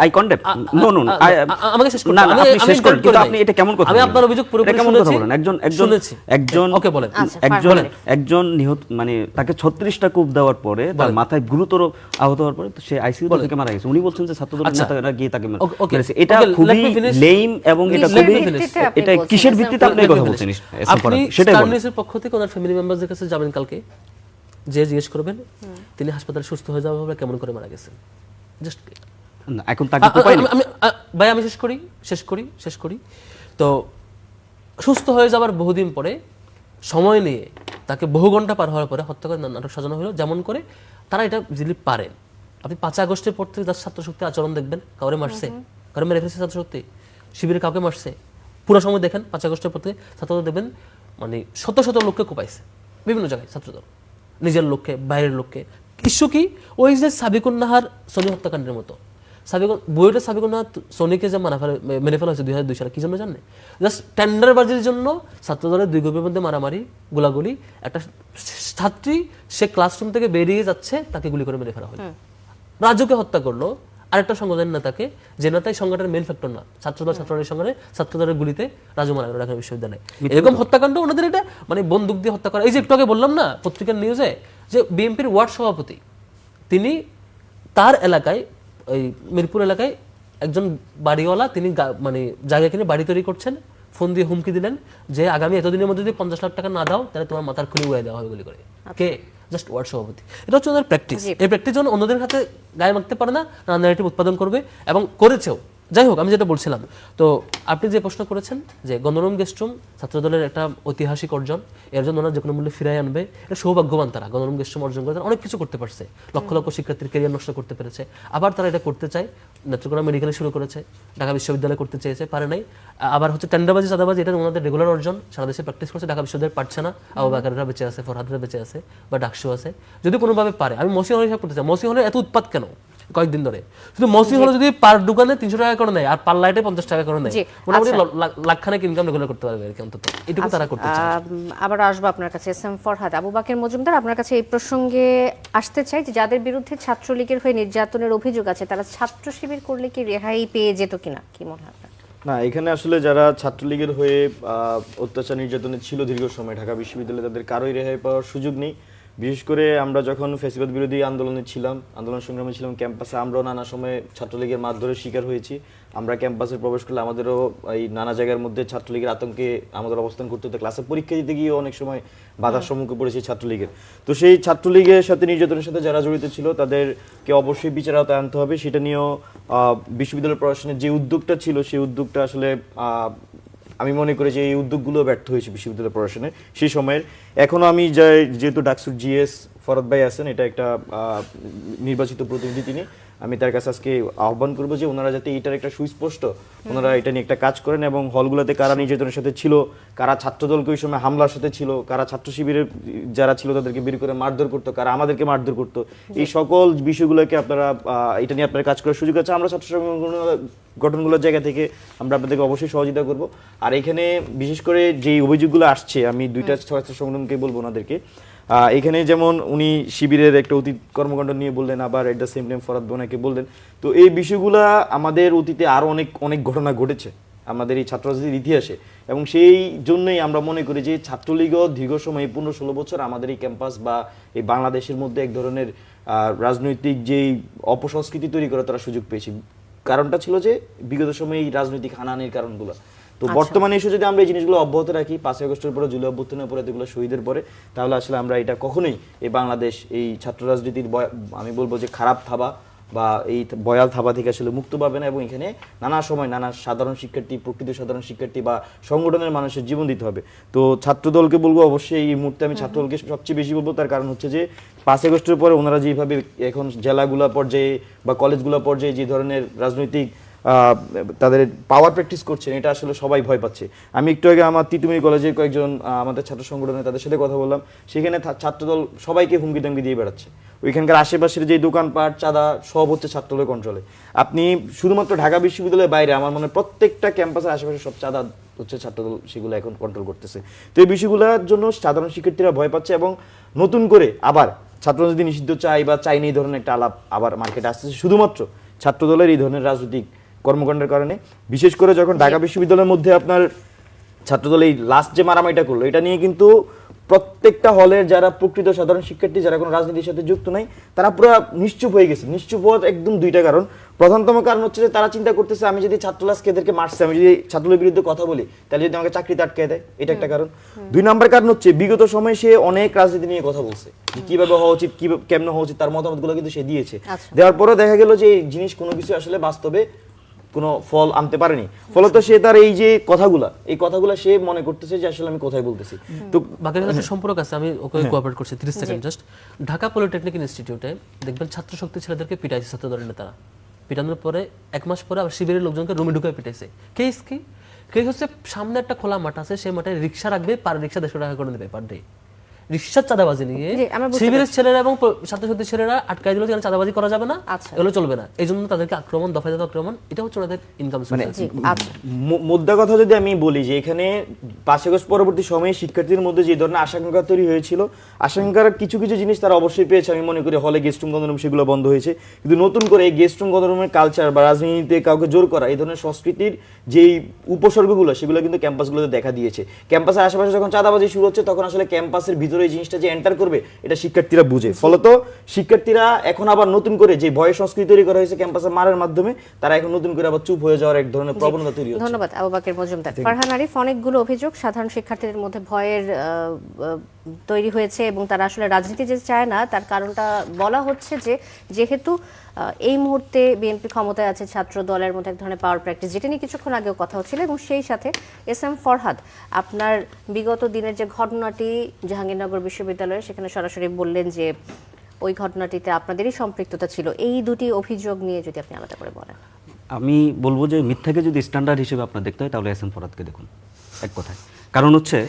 আই কন্ডেম। নো নো, আমাকে শেষ করতে না আপনি শেষ করেন, কিন্তু আপনি এটা কেমন কথা আমি আপনার অভিযোগ পুরোপুরি কেমন কথা বলেন? ওকে বলেন। একজন নিহত, মানে তাকে 36টা কূপ দেওয়ার পরে তার মাথায় গুরুতর আহত হওয়ার পরে সে আইসিইউ থেকে মারা গেছে। উনি বলছেন যে ছাত্রদলের নেতারা গিয়ে তাকে মেরেছে। এটা খুবই লেম এবং এটা খুবই, এটা কিসের ভিত্তিতে আপনি এই কথা বলছেন? আপনি সেটাই বলেন। স্টারনিউজের পক্ষ থেকে ওনার ফ্যামিলি মেম্বারদের কাছে যাবেন কালকে, যে জিজ্ঞেস করবেন তিনি হাসপাতালে সুস্থ হয়ে যাওয়ার পরে কেমন করে মারা গেছেন। জাস্ট এখন তাকে উপায় নেই। ভাই আমি শেষ করি। তো সুস্থ হয়ে যাবার বহুদিন পরে সময় নিয়ে তাকে বহু ঘন্টা পার হওয়ার পরে হত্যা করে নাটক সাজানো হলো। যেমন করে তারা এটা যদি পারেন, আপনি 5 আগস্টের পর থেকে যার ছাত্রশক্তি আচরণ দেখবেন, কাউরে মারছে, কাউরে মেরে ফেলছে ছাত্রশক্তি, শিবিরে কাউকে মারছে, পুরো সময় দেখেন 5 আগস্টের পর থেকে ছাত্রদল দেখবেন মানে শত শত লোককে কোপাইছে বিভিন্ন জায়গায় ছাত্রদল, নিজের লোককে, বাইরের লোককে। ইস্যু কি? ওই যে সাবিকুন নাহার সোনি হত্যাকাণ্ডের মতো। বুয়েটের সাবিকুন নাহার সোনিকে যে মেরে ফেলা হয়েছে 2002 সালে, কি জন্য জানেন? জাস্ট টেন্ডারবাজির জন্য ছাত্রদলের 2 গ্রুপের মধ্যে মারামারি, গোলাগুলি। একটা ছাত্রী সে ক্লাসরুম থেকে বেরিয়ে যাচ্ছে, তাকে গুলি করে মেরে ফেলা হলো। রাজুকে হত্যা করলো আরেকটা সংগঠনের নেতাকে, যে নেতাই সংগঠনের মেইন ফ্যাক্টর না, ছাত্রদলের সঙ্গে ছাত্রদলের গুলিতে রাজু মারা গেল ঢাকা বিশ্ববিদ্যালয়ে। এরকম হত্যাকাণ্ড ওনাদের, এটা মানে বন্দুক দিয়ে হত্যা করা। এই যে একটু আগে বললাম না পত্রিকার নিউজে, যে বিএনপির ওয়ার্ড সভাপতি তিনি তার এলাকায়, ওই মিরপুর এলাকায় একজন বাড়িওয়ালা, তিনি মানে জায়গা কিনে বাড়ি তৈরি করছেন, ফোন দিয়ে হুমকি দিলেন যে আগামী এতদিনের মধ্যে যদি 50 লাখ টাকা না দাও তাহলে তোমার মাথার খুলি উড়াই দেওয়া হবে গুলি করে। কে? জাস্ট ওয়ার্ড সভাপতি। এটা হচ্ছে ওদের প্র্যাকটিস। এই প্র্যাকটিস যখন অন্যদের হাতে গায়ে মাখতে পারে না, ন্যারেটিভ উৎপাদন করবে এবং করেছেও। যাই হোক, আমি যেটা বলছিলাম, তো আপনি যে প্রশ্ন করেছেন যে গণনম গেস্টরুম ছাত্রদলের একটা ঐতিহাসিক অর্জন, এর জন্য ওনারা যে কোনো মূল্যে ফিরাই আনবে, এটা সৌভাগ্যবান তারা। গণনম গেস্টরুম অর্জন করে তারা অনেক কিছু করতে পারছে, লক্ষ লক্ষ শিক্ষার্থীর ক্যারিয়ার নষ্ট করতে পেরেছে। আবার তারা এটা করতে চায়, নেত্রকোনা মেডিকেলে শুরু করেছে, ঢাকা বিশ্ববিদ্যালয়ে করতে চেয়েছে, পারে নাই। আবার হচ্ছে টেন্ডারবাজি, চাঁদাবাজি, এটা ওনাদের রেগুলার অর্জন, সারা দেশে প্র্যাকটিস করছে, ঢাকা বিশ্ববিদ্যালয় পারছে না। আবু বাকাররা বেঁচে আছে, ফরহাদরা বেঁচে আছে, বা ডাকসু আছে। যদি কোনোভাবে পারে, আমি মসিহল হিসাব করতে চাই, মসিহলের এত উৎপাত কেন কয়েকদিন ধরে? শুধু মসজিদ হলো যদি পার দোকানে 300 টাকা করে নেয় আর পার লাইটে 50 টাকা করে নেয়, মোটামুটি লাখখানেক ইনকাম রেগুলার করতে পারবে আর কি, অন্তত এটুকু তারা করতে চায়। আবার আসবো আপনার কাছে এস এম ফরহাদ। আবু বাকের মজুমদার, আপনার কাছে এই প্রসঙ্গে আসতে চাই যে যাদের বিরুদ্ধে ছাত্রলীগের হয়ে নির্যাতনের অভিযোগ আছে, তারা ছাত্র শিবির করলে কি রেহাই পেয়ে যেত কিনা, কি মনে হয় আপনার? না, এখানে আসলে যারা ছাত্রলীগের হয়ে অত্যাচার নির্যাতনে ছিল দীর্ঘ সময় ঢাকা বিশ্ববিদ্যালয়ে, তাদের কারোই রেহাই পাওয়ার সুযোগ নেই। বিশেষ করে আমরা যখন ফ্যাসিবাদ বিরোধী আন্দোলনে ছিলাম, আন্দোলন সংগ্রামে ছিলাম ক্যাম্পাসে, আমরাও নানা সময় ছাত্রলীগের মারধরের শিকার হয়েছি। আমরা ক্যাম্পাসে প্রবেশ করলে আমাদেরও এই নানা জায়গার মধ্যে ছাত্রলীগের আতঙ্কে আমাদের অবস্থান করতে হতো। ক্লাসে পরীক্ষা দিতে গিয়ে অনেক সময় বাধার সম্মুখে পড়েছি ছাত্রলীগের। তো সেই ছাত্রলীগের সাথে নির্যাতনের সাথে যারা জড়িত ছিল তাদেরকে অবশ্যই বিচার আওতায় আনতে হবে। সেটা নিয়েও বিশ্ববিদ্যালয় প্রশাসনের যে উদ্যোগটা ছিল, সেই উদ্যোগটা আসলে আমি মনে করি যে এই উদ্যোগগুলো ব্যর্থ হয়েছে বিশ্ববিদ্যালয় প্রশাসনের সেই সময়ের। এখনো আমি যেহেতু ডাকসুর জিএস ফরহাদ ভাই আছেন, এটা একটা নির্বাচিত প্রতিনিধি তিনি, আমি তার কাছে আজকে আহ্বান করবো যে ওনারা যাতে এটার একটা সুস্পষ্ট, ওনারা এটা নিয়ে একটা কাজ করেন এবং হলগুলোতে কারা নির্যাতনের সাথে ছিল, কারা ছাত্রদলকে ওই সময় হামলার সাথে ছিল, কারা ছাত্র শিবিরের যারা ছিল তাদেরকে বের করে মারধর করতো, কারা আমাদেরকে মারধর করতো, এই সকল বিষয়গুলোকে আপনারা এটা নিয়ে আপনার কাজ করার সুযোগ আছে। আমরা ছাত্র গঠনগুলোর জায়গা থেকে আমরা আপনাদেরকে অবশ্যই সহযোগিতা করব। আর এখানে বিশেষ করে যে অভিযোগগুলো আসছে, আমি দুইটা ছাত্র সংগঠনকে বলবো ওনাদেরকে। এখানে যেমন উনি শিবিরের একটা অতীত কর্মকাণ্ড নিয়ে বললেন, আবার at the same time Farhad বোনাকে বললেন। তো এই বিষয়গুলো আমাদের অতীতে আরো অনেক ঘটনা ঘটেছে আমাদের এই ছাত্র রাজনীতির ইতিহাসে, এবং সেই জন্যই আমরা মনে করি যে ছাত্রলীগও দীর্ঘ সময় 15-16 বছর আমাদের এই ক্যাম্পাস বা এই বাংলাদেশের মধ্যে এক ধরনের রাজনৈতিক যেই অপসংস্কৃতি তৈরি করার তারা সুযোগ পেয়েছে। কারণটা ছিল যে বিগত সময়ে এই রাজনৈতিক হানাহানির কারণগুলো। তো বর্তমানে এসে যদি আমরা এই জিনিসগুলো অব্যাহত রাখি, 5 আগস্টের পরে, জুলাই অভ্যুত্থানের পরে, এগুলো শহীদের পরে, তাহলে আসলে আমরা এটা কখনোই এই বাংলাদেশ এই ছাত্র রাজনীতির আমি বলবো যে খারাপ থাবা বা এই বয়াল থাবা থেকে আসলে মুক্ত পাবে না, এবং এখানে নানা সময় নানা সাধারণ শিক্ষার্থী, প্রকৃত সাধারণ শিক্ষার্থী বা সংগঠনের মানুষের জীবন দিতে হবে। তো ছাত্রদলকে বলবো, অবশ্যই এই মুহূর্তে আমি ছাত্রদলকে সবচেয়ে বেশি বলবো, তার কারণ হচ্ছে যে 5 আগস্টের পরে ওনারা যেভাবে এখন জেলাগুলা পর্যায়ে বা কলেজগুলো পর্যায়ে যে ধরনের রাজনৈতিক তাদের পাওয়ার প্র্যাকটিস করছেন, এটা আসলে সবাই ভয় পাচ্ছে। আমি একটু আগে আমার তিতুমির কলেজের কয়েকজন আমাদের ছাত্র সংগঠনের তাদের সাথে কথা বললাম, সেখানে ছাত্রদল সবাইকে হুমকি দামকি দিয়ে বেড়াচ্ছে। ওইখানকার আশেপাশের যে দোকানপাট, চাঁদা সব হচ্ছে ছাত্রদলের কন্ট্রোলে। আপনি শুধুমাত্র ঢাকা বিশ্ববিদ্যালয়ের বাইরে আমার মনে হয় প্রত্যেকটা ক্যাম্পাসের আশেপাশে সব চাঁদা হচ্ছে ছাত্রদল সেগুলো এখন কন্ট্রোল করতেছে। তো এই বিষয়গুলোর জন্য সাধারণ শিক্ষার্থীরা ভয় পাচ্ছে, এবং নতুন করে আবার ছাত্র যদি নিষিদ্ধ চাই বা চাই না, এই ধরনের একটা আলাপ আবার মার্কেটে আসতেছে শুধুমাত্র ছাত্রদলের এই ধরনের রাজনৈতিক কর্মকাণ্ডের কারণে। বিশেষ করে যখন ঢাকা বিশ্ববিদ্যালয়ের মধ্যে আপনার ছাত্রদল এই লাস্ট যে মারামারিটা করলো, এটা নিয়ে কিন্তু প্রত্যেকটা হলের যারা প্রকৃত সাধারণ শিক্ষার্থী, যারা কোনো রাজনীতির সাথে যুক্ত নাই, তারা পুরো নিশ্চুপ হয়ে গেছে। নিশ্চুপ হওয়ার একদম দুইটা কারণ। প্রধানতম কারণ হচ্ছে যে তারা চিন্তা করতেছে, আমি যদি ছাত্রলাসকে এদেরকে মারছে, আমি যদি ছাত্রদের বিরুদ্ধে কথা বলি, তাহলে যদি আমাকে চাকরিতে আটকে দেয়, এটা একটা কারণ। 2 নম্বর কারণ হচ্ছে বিগত সময়ে সে অনেক রাজনীতি নিয়ে কথা বলছে, কিভাবে হওয়া উচিত, কেমন হওয়া উচিত, তার মতামতগুলো কিন্তু সে দিয়েছে। দেওয়ার পরও দেখা গেল যে এই জিনিস কোনো কিছু আসলে বাস্তবে কোনো ফল আনতে পারেনি। ফলত সে তার এই যে কথাগুলা সে মনে করতেছে যে আসলে আমি কোথায় বলতেছি। তো বাকি একটা সম্পর্ক আছে, আমি ওকে কোঅপারেট করছি 30 সেকেন্ড জাস্ট। ঢাকা পলিটেকনিক ইনস্টিটিউটে দেখবেন ছাত্র শক্তি ছেলেদেরকে পিটাইছে ছাত্র দলের নেতারা। পিটানোর পরে 1 মাস পরে আবার শিবিরের লোকজনকে রুমে ঢুকে পিটাইছে। কেস হচ্ছে সামনে একটা খোলা মাঠ আছে, সেই মাঠে রিক্সা রাখবে, পার রিক্সা 150 টাকা করে দেবে পার ডে। রিক্সার চাঁদাবাজি নিয়ে শিবিরের ছেলেরা এবং ছাত্রছাত্রী ছেলেরা আটকাই দিল, যেখানে চাঁদাবাজি করা যাবে না, এগুলো চলবে না। এই জন্য তাদেরকে আক্রমণ, দফায় দফা আক্রমণ, এটা হচ্ছে ওদের ইনকাম সোর্স। মুদ্রা কথা যদি আমি বলি যে এখানে 5 আগস্ট পরবর্তী সময়ে শিক্ষার্থীদের মধ্যে যে ধরনের আশঙ্কা তৈরি হয়েছিল, আশঙ্কার কিছু কিছু জিনিস তারা অবশ্যই পেয়েছে। আমি মনে করি হলে গেস্ট রুম গণরুম সেগুলো বন্ধ হয়েছে, কিন্তু নতুন করে এই গেস্ট রুম গণরুমের কালচার বা রাজনীতিতে কাউকে জোর করা, এই ধরনের সংস্কৃতির যেই উপসর্গগুলো সেগুলো কিন্তু ক্যাম্পাসগুলোতে দেখা দিয়েছে। ক্যাম্পাসের আশেপাশে যখন চাঁদাবাজি শুরু হচ্ছে, তখন আসলে ক্যাম্পাসের ভিতরে এই জিনিসটা যে এন্টার করবে, এটা শিক্ষার্থীরা বুঝে। ফলত শিক্ষার্থীরা এখন আবার নতুন করে যে ভয় সংস্কৃতি তৈরি করা হয়েছে ক্যাম্পাসে মারার মাধ্যমে, তারা এখন নতুন করে আবার চুপ হয়ে যাওয়ার এক ধরনের প্রবণতা তৈরি হচ্ছে। ধন্যবাদ আবু বাকের মজুমদার। ফারহান আরিফ, অনেকগুলো অভিযোগ সাধারণ শিক্ষার্থীদের মধ্যে ভয়ের তৈরি হয়েছে, এবং তারা আসলে রাজনীতি যে চায় না তার কারণটা বলা হচ্ছে যে যেহেতু এই মুহূর্তে বিএনপি ক্ষমতায় আছে, ছাত্র দলের মধ্যে এক ধরনের পাওয়ার প্র্যাকটিস, যেটা নিয়ে কিছুক্ষণ আগেও কথা হচ্ছিল। এবং সেই সাথে এস.এম. ফরহাদ, আপনার বিগত দিনের যে ঘটনাটি জাহাঙ্গীরনগর বিশ্ববিদ্যালয়ে, সেখানে সরাসরি বললেন যে ওই ঘটনাটিতে আপনাদেরই সম্পৃক্ততা ছিল। এই দুটি অভিযোগ নিয়ে যদি আপনি আলাদা করে বলেন। আমি বলবো যে মিথ্যাকে যদি স্ট্যান্ডার্ড হিসেবে আপনার দেখতে হয়, তাহলে এস.এম. ফরহাদকে দেখুন এক কথায়। কারণ হচ্ছে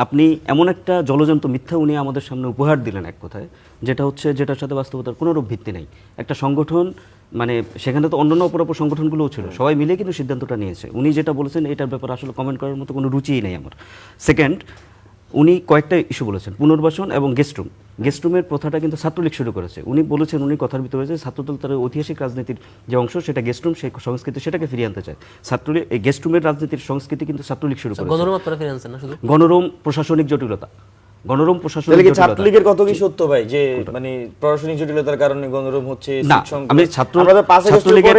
আপনি এমন একটা জলজন্ত মিথ্যা উনি আমাদের সামনে উপহার দিলেন এক কথায়, যেটা হচ্ছে যেটার সাথে বাস্তবতার কোনো রূপ ভিত্তি নেই। একটা সংগঠন, মানে সেখানে তো অন্যান্য অপরাপর সংগঠনগুলোও ছিল, সবাই মিলে কিন্তু সিদ্ধান্তটা নিয়েছে। উনি যেটা বলেছেন এটার ব্যাপারে আসলে কমেন্ট করার মতো কোনো রুচিই নেই আমার। সেকেন্ড, উনি কয়েকটা ইস্যু বলেছেন, পুনর্বাসন এবং গেস্টরুমের প্রথাটা কিন্তু ছাত্রলীগ শুরু করেছে। উনি বলেছেন, উনি কথার ভিতরে যে ছাত্রদল তার ঐতিহাসিক রাজনীতির যে অংশ, সেটা গেস্টরুম, সেই সংস্কৃতি সেটাকে ফিরিয়ে আনতে চায়। ছাত্রলীগ এই গেস্টরুমের রাজনীতির সংস্কৃতি কিন্তু ছাত্রলীগ শুরু করেছে। গণরুম আপনারা ফিরে আনছেন না শুধু? গণরুম প্রশাসনিক জটিলতা, গণরুম প্রশাসনিক জটিলতা। ছাত্রলীগের কত কি সত্য ভাই যে মানে প্রশাসনিক জটিলতার কারণে গণরুম হচ্ছে? না, আমি ছাত্রলীগের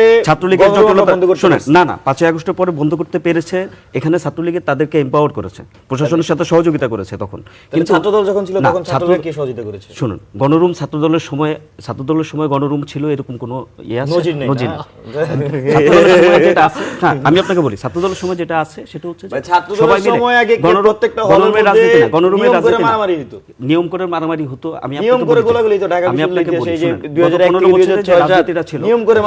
জটিলতা শুনেন না 5 আগস্টের পরে বন্ধ করতে পেরেছে। এখানে ছাত্রলীগের তাদেরকে এম্পাওয়ার করেছে, প্রশাসনের সাথে সহযোগিতা করেছে তখন। কিন্তু ছাত্রদল যখন ছিল তখন ছাত্রলীগ কি সহযোগিতা করেছে? শুনুন, গণরুম ছাত্রদলের সময় গণরুম ছিল, এরকম কোনো নজির নেই। আমি আপনাকে বলি, ছাত্রদলের সময় যেটা আছে সেটা হচ্ছে সবাই মিলে গণরুমের রাজনীতি না, গণরুমের রাজনীতি না, নিয়ম করে মারামারি হতো। আমি আপনাকে বলি, রাজনীতিটা ছিল,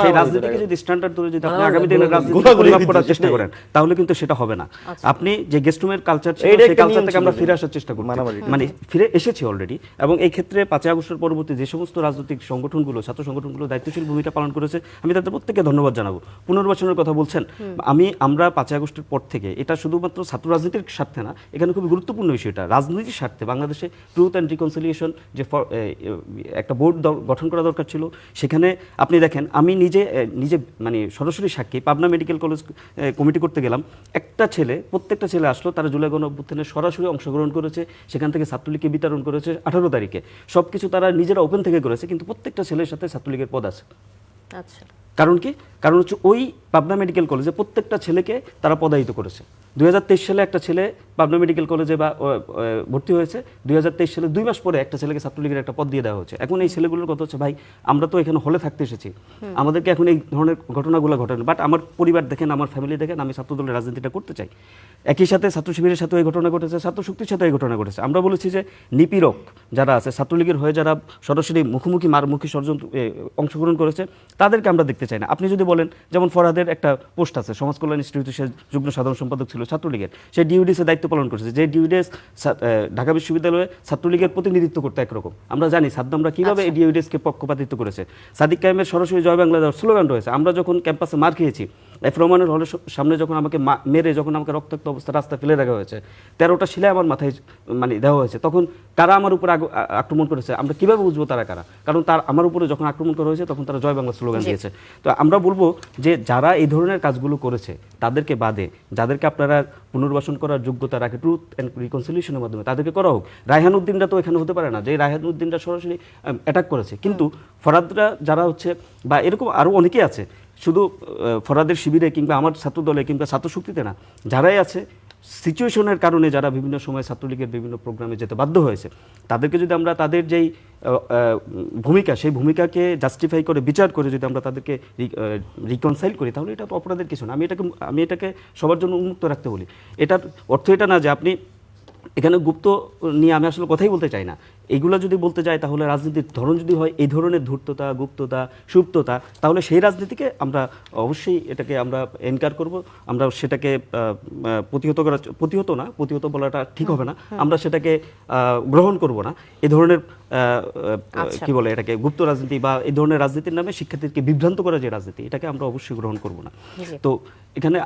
সেই রাজনীতিকে যদি স্ট্যান্ডার্ড ধরে যদি আপনি আগামী দিনের রাজনীতি পরিমাপ করার চেষ্টা করেন, তাহলে কিন্তু সেটা হবে না। আপনি যে গেস্টরুমের কালচার ছিল, সেই কালচার থেকে আমরা ফিরে আসার চেষ্টা করি, মানে ফিরে এসেছি অলরেডি। এবং এই ক্ষেত্রে 5 আগস্টের পরবর্তী যে সমস্ত রাজনৈতিক সংগঠনগুলো, ছাত্র সংগঠনগুলো দায়িত্বশীল ভূমিকা পালন করেছে, আমি তাদের প্রত্যেককে ধন্যবাদ জানাবো। পুনর্বাসনের কথা বলছেন, আমরা 5 আগস্টের পর থেকে, এটা শুধুমাত্র ছাত্র রাজনীতির স্বার্থে না, এখানে খুবই গুরুত্বপূর্ণ বিষয়টা রাজনীতির স্বার্থে বাংলাদেশে ট্রুথ অ্যান্ড রিকনসিলিয়েশন যে একটা বোর্ড গঠন করা দরকার ছিল। সেখানে আপনি দেখেন, আমি নিজে মানে সরাসরি সাক্ষী, পাবনা মেডিকেল কলেজ কমিটি করতে গেলাম, প্রত্যেকটা ছেলে আসলো, তারা জুলাই গণঅভ্যুত্থানে সরাসরি অংশগ্রহণ করেছে, সেখান থেকে ছাত্রলীগকে বিতরণ করেছে 18 তারিখে। সবকিছু তারা নিজেরা ওপেন থেকে করেছে, কিন্তু প্রত্যেকটা ছেলের সাথে ছাত্রলীগের পদ আছে। আচ্ছা, কারণ কি? কারণ হচ্ছে ওই পাবনা মেডিকেল কলেজে প্রত্যেকটা ছেলেকে তারা পদায়িত করেছে। 2023 সালে একটা ছেলে পাবনা মেডিকেল কলেজে বা ভর্তি হয়েছে 2023 সালে 2 মাস পরে একটা ছেলেকে ছাত্রলীগের একটা পদ দিয়ে দেওয়া হচ্ছে। এখন এই ছেলেগুলোর কথা হচ্ছে ভাই আমরা তো এখানে হলে থাকতে এসেছি, আমাদেরকে এখন এই ধরনের ঘটনাগুলো ঘটানো, বাট আমার পরিবার দেখেন, আমার ফ্যামিলি দেখেন, আমি ছাত্রদলের রাজনীতিটা করতে চাই। একই সাথে ছাত্র শিবিরের সাথে এই ঘটনা ঘটেছে, ছাত্র শক্তির সাথে এই ঘটনা ঘটেছে। আমরা বলেছি যে নিপীড়ক যারা আছে, ছাত্রলীগের হয়ে যারা সরাসরি মুখোমুখি মারমুখী ষড়যন্ত্র অংশগ্রহণ করেছে তাদেরকে আমরা দেখতে চাই না। আপনি যদি বলেন যেমন ফরহাদের একটা পোস্ট আছে, সমাজ কল্যাণ ইনস্টিটিউটের সে যুগ্ম সাধারণ সম্পাদক ছিল ছাত্রলীগের, সে ডিউডিএসের দায়িত্ব পালন করেছে, যে ডিউডিএস ঢাকা বিশ্ববিদ্যালয়ে ছাত্রলীগের প্রতিনিধিত্ব করতে একরকম। আমরা জানি সাদ্দামরা কিভাবে এই ডিউডিএসকে পক্ষপাতিত্ব করেছে। সাদিক কায়েমের সরাসরি জয় বাংলা দেওয়ার স্লোগান রয়েছে। আমরা যখন ক্যাম্পাসে মার খেয়েছি, এফ রহমানের হলের সামনে যখন আমাকে মেরে যখন আমাকে রক্তাক্ত অবস্থা রাস্তায় ফেলে রাখা হয়েছে, 13টা শিলায় আমার মাথায় মানে দেওয়া হয়েছে, তখন কারা আমার উপর আক্রমণ করেছে আমরা কিভাবে বুঝবো তারা কারা? কারণ আমার উপরে যখন আক্রমণ করা হয়েছে তখন তারা জয় বাংলা স্লোগান দিয়েছে। তো আমরা বলবো যে যারা এই ধরনের কাজগুলো করেছে তাদেরকে বাদে যাদেরকে আপনারা পুনর্বাসন করার যোগ্যতা রাখে ট্রুথ অ্যান্ড রিকনসিলিয়েশনের মাধ্যমে তাদেরকে করা হোক। রায়হান উদ্দিনরা তো এখানে হতে পারে না, যে রায়হান উদ্দিনরা সরাসরি অ্যাটাক করেছে, কিন্তু ফরহাদরা যারা হচ্ছে বা এরকম আরও অনেকেই আছে, শুধু ফরহাদের শিবিরে কিংবা আমার ছাত্রদলে কিংবা ছাত্র শক্তিতে না, যারাই আছে সিচুয়েশনের কারণে যারা বিভিন্ন সময় ছাত্রলীগের বিভিন্ন প্রোগ্রামে যেতে বাধ্য হয়েছে, তাদেরকে যদি আমরা তাদের যেই ভূমিকা, সেই ভূমিকাকে জাস্টিফাই করে বিচার করে যদি আমরা তাদেরকে রিকনসাইল করি, তাহলে এটা অপরাধের কিছু না। আমি এটাকে সবার জন্য উন্মুক্ত রাখতে বলি। এটার অর্থ এটা না যে আপনি এখানে গুপ্ত নিয়ে আমি আসলে কথাই বলতে চাই না। এইগুলো যদি বলতে যাই তাহলে রাজনীতির ধরন যদি হয় এই ধরনের ধূর্ততা, গুপ্ততা, সুপ্ততা, তাহলে সেই রাজনীতিকে আমরা অবশ্যই এটাকে আমরা এনকার করব। আমরা সেটাকে প্রতিহত বলাটা ঠিক হবে না, আমরা সেটাকে গ্রহণ করব না। এই ধরনের কি বলে এটাকে গুপ্ত রাজনীতি বা এই ধরনের রাজনীতির নামে শিক্ষার্থীদেরকে বিভ্রান্ত করা যে রাজনীতি, এটাকে আমরা অবশ্যই গ্রহণ করব না। তো এখানে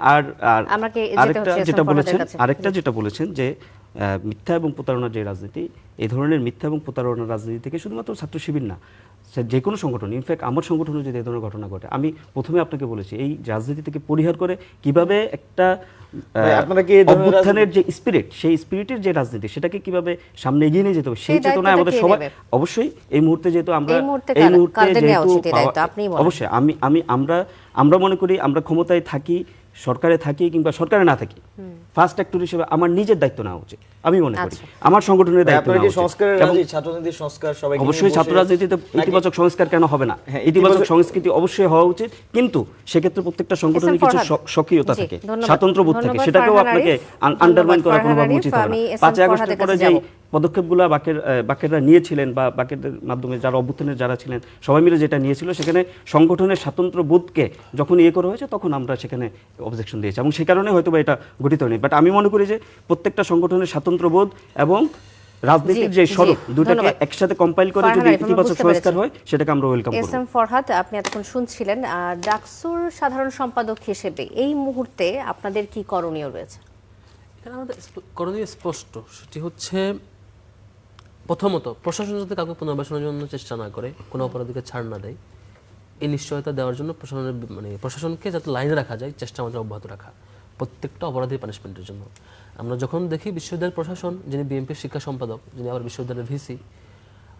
আরেকটা যেটা বলেছেন যে মিথ্যা এবং প্রতারণার যে রাজনীতি, এই ধরনের মিথ্যা এবং প্রতারণার রাজনীতি থেকে শুধুমাত্র ছাত্র শিবির না, যে কোনো সংগঠন, ইনফ্যাক্ট আমার সংগঠনে যদি এই ধরনের ঘটনা ঘটে, আমি প্রথমে আপনাকে বলেছি এই রাজনীতি থেকে পরিহার করে কিভাবে একটা অভ্যুত্থানের যে স্পিরিট, সেই স্পিরিটের যে রাজনীতি, সেটাকে কিভাবে সামনে এগিয়ে নিয়ে যেতে হবে, সেই চেতনায় আমাদের সবাই অবশ্যই এই মুহূর্তে যেহেতু অবশ্যই আমরা মনে করি আমরা ক্ষমতায় থাকি, সরকারে থাকি কিংবা সরকারে না থাকি, ফার্স্ট অ্যাক্টর হিসেবে আমার নিজের দায়িত্ব নেওয়া উচিত। আমি মনে করি আমার সংগঠনের দায়িত্ব নেওয়া উচিত। অবশ্যই ছাত্র রাজনীতিতে ইতিবাচক সংস্কার কেন হবে না, ইতিবাচক সংস্কৃতি অবশ্যই হওয়া উচিত, কিন্তু সেক্ষেত্রে প্রত্যেকটা সংগঠনের কিছু সক্রিয়তা থাকে, স্বাতন্ত্র বোধ থাকে, সেটাকেও আপনাকে আন্ডারমাইন করা কোনোভাবে উচিত হবে না। 5 আগস্টের পরে যে পদক্ষেপগুলো বাকেররা নিয়েছিলেন বা বাকেরদের মাধ্যমে যারা অভ্যুত্থানের যারা ছিলেন সবাই মিলে যেটা নিয়েছিল, সেখানে সংগঠনের স্বাতন্ত্র বোধকে যখন করা হয়েছে তখন আমরা সেখানে অবজেকশন দিয়েছি এবং সেই কারণে হয়তো এটা গঠিত হয়নি। বাট আমি মনে করি যে প্রত্যেকটা সংগঠনের স্বাতন্ত্র বোধ এবং রাজনীতির যে স্বরূপ, দুটাকে একসাথে কম্পাইল করে যদি ইতিবাচক সংস্কার হয়, সেটাকে আমরা ওয়েলকাম করব। এস এম ফরহাদ, আপনি এতক্ষণ শুনছিলেন ডাকসুর সাধারণ সম্পাদক হিসেবে এই মুহূর্তে আপনাদের কি করণীয় রয়েছে? এখানে আমাদের করণীয় স্পষ্ট, সেটি হচ্ছে প্রথমত প্রশাসন যাতে কাউকে পুনর্বাসনের জন্য চেষ্টা না করে, কোনো অপরাধীকে ছাড় না দেয়, এই নিশ্চয়তা দেওয়ার জন্য প্রশাসনকে যাতে লাইনে রাখা যায় চেষ্টা আমাদের অব্যাহত রাখা, প্রত্যেকটা অপরাধী পানিশমেন্টের জন্য। আমরা যখন দেখি বিশ্ববিদ্যালয়ের প্রশাসন, যিনি বিএনপির শিক্ষা সম্পাদক, যিনি আবার বিশ্ববিদ্যালয়ের ভিসি,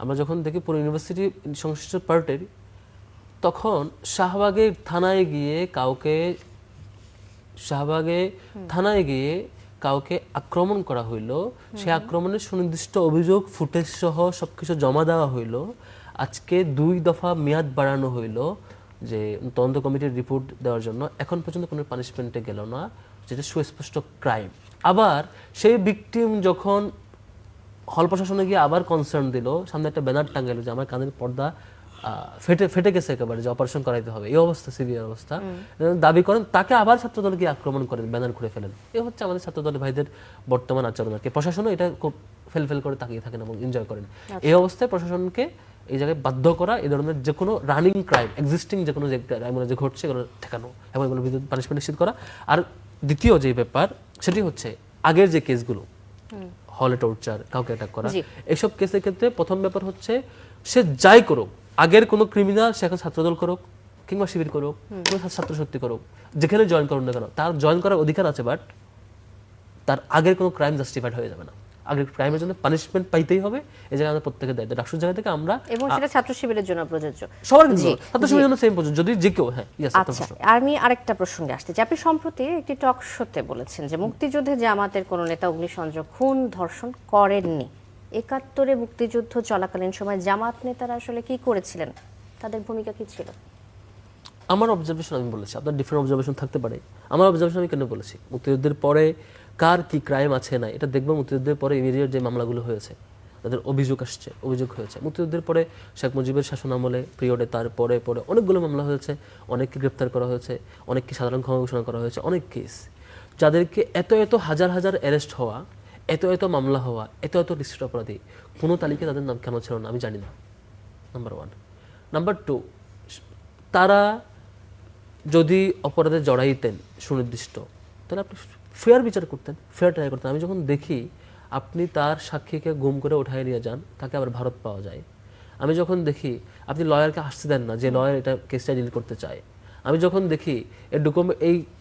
আমরা যখন দেখি পুরো ইউনিভার্সিটি সংশ্লিষ্ট পার্টির, তখন শাহবাগে থানায় গিয়ে কাউকে আক্রমণ করা হইলো, সে আক্রমণের সুনির্দিষ্ট অভিযোগ ফুটেজ সহ সবকিছু জমা দেওয়া হইলো। আজকে 2 দফা মেয়াদ বাড়ানো হইলো যে তদন্ত কমিটির রিপোর্ট দেওয়ার জন্য, এখন পর্যন্ত কোনো পানিশমেন্টে গেল না, যেটা সুস্পষ্ট ক্রাইম। আবার সেই ভিকটিম যখন হল প্রশাসনে গিয়ে আবার কনসার্ন দিল, সামনে একটা ব্যানার টাঙ্গাইলো যে আমার কানের পর্দা ফেটে গেছে একেবারে, যে অপারেশন করাইতে হবে, এই অবস্থা, সিভিয়ার অবস্থা দাবি করেন, তাকে আবার ছাত্রদল গিয়ে আক্রমণ করেন, ব্যানার খুলে ফেলেন। এই হচ্ছে আমাদের ছাত্রদলের ভাইদের বর্তমান আচরণ। আর কি প্রশাসনও এটা খুব ফেল করে তাকিয়ে থাকেন এবং এনজয় করেন। এই অবস্থায় প্রশাসনকে এই জায়গায় বাধ্য করা, এই ধরনের যে কোনো রানিং ক্রাইম, এক্সিস্টিং যে কোনো যে ঘটছে এগুলো ঠেকানো এবং এগুলো বিরুদ্ধে পানিশমেন্ট নিশ্চিত করা। আর দ্বিতীয় যে ব্যাপার, সেটি হচ্ছে আগের যে কেসগুলো, হলে টর্চার, কাউকে অ্যাটাক করা, এইসব কেসের ক্ষেত্রে প্রথম ব্যাপার হচ্ছে সে যাই করুক, আগের কোনো ক্রিমিনাল সে এখন ছাত্রদল করুক কিংবা শিবির করুক কিংবা ছাত্র শক্তি করুক, যেখানে জয়েন করুন না কেন, তার জয়েন করার অধিকার আছে, বাট তার আগের কোনো ক্রাইম জাস্টিফাইড হয়ে যাবে না। আগের ক্রাইমের জন্য পানিশমেন্ট পাইতেই হবে, এই জায়গায় আমাদের প্রত্যেকের দায়িত্ব। ডাকসুর জায়গা থেকে আমরা এবং সেটা ছাত্র শিবিরের জন্য প্রযোজ্য সবার জন্য, জি, ছাত্র শিবিরের জন্য সেম প্রযোজ্য, যদি যে কেউ। হ্যাঁ, yes, আচ্ছা, আমি আরেকটা প্রসঙ্গে আসতে চাই। আপনি সম্প্রতি একটি টক শোতে বলেছেন যে মুক্তিযুদ্ধে জামাতের কোনো নেতা অগ্নিসংযোগ, খুন, ধর্ষণ করেননি। ৭১ মুক্তিযুদ্ধ চলাকালীন সময় জামাত নেতারা আসলে কি করেছিলেন, তাদের ভূমিকা কি ছিল? আমার অবজারভেশন আমি বলেছি, আপনার ডিফারেন্ট অবজারভেশন থাকতে পারে। আমার অবজারভেশন আমি কেন বলেছি, মুক্তিযুদ্ধের পরে কার কি ক্রাইম আছে না এটা দেখবো মুক্তিযুদ্ধের পরে ইমিডিয়েট যে মামলাগুলো হয়েছে, তাদের অভিযোগ আসছে, অভিযোগ হয়েছে। মুক্তিযুদ্ধের পরে শেখ মুজিবের শাসনামলে পিরিয়ডে তার পরে পরে অনেকগুলো মামলা হয়েছে, অনেককে গ্রেপ্তার করা হয়েছে, অনেককে সাধারণ ক্ষমা ঘোষণা করা হয়েছে, অনেক কেস। যাদেরকে এত এত হাজার হাজার অ্যারেস্ট হওয়া, এত এত মামলা হওয়া, এত এত লিস্টেড অপরাধী, কোনো তালিকায় তাদের নাম কেন ছিল না আমি জানি না, নাম্বার 1। নাম্বার 2, তারা যদি অপরাধে জড়াইতেন সুনির্দিষ্ট, তাহলে আপনি ফেয়ার বিচার করতেন, ফেয়ার ট্রাই করতেন। আমি যখন দেখি আপনি তার সাক্ষীকে গুম করে উঠায় নিয়ে যান, তাকে আবার ভারত পাওয়া যায়। আমি যখন দেখি আপনি লয়ারকে আসতে দেন না, যে লয়ার এটা কেসটা ডিল করতে চায়। আমি যখন দেখি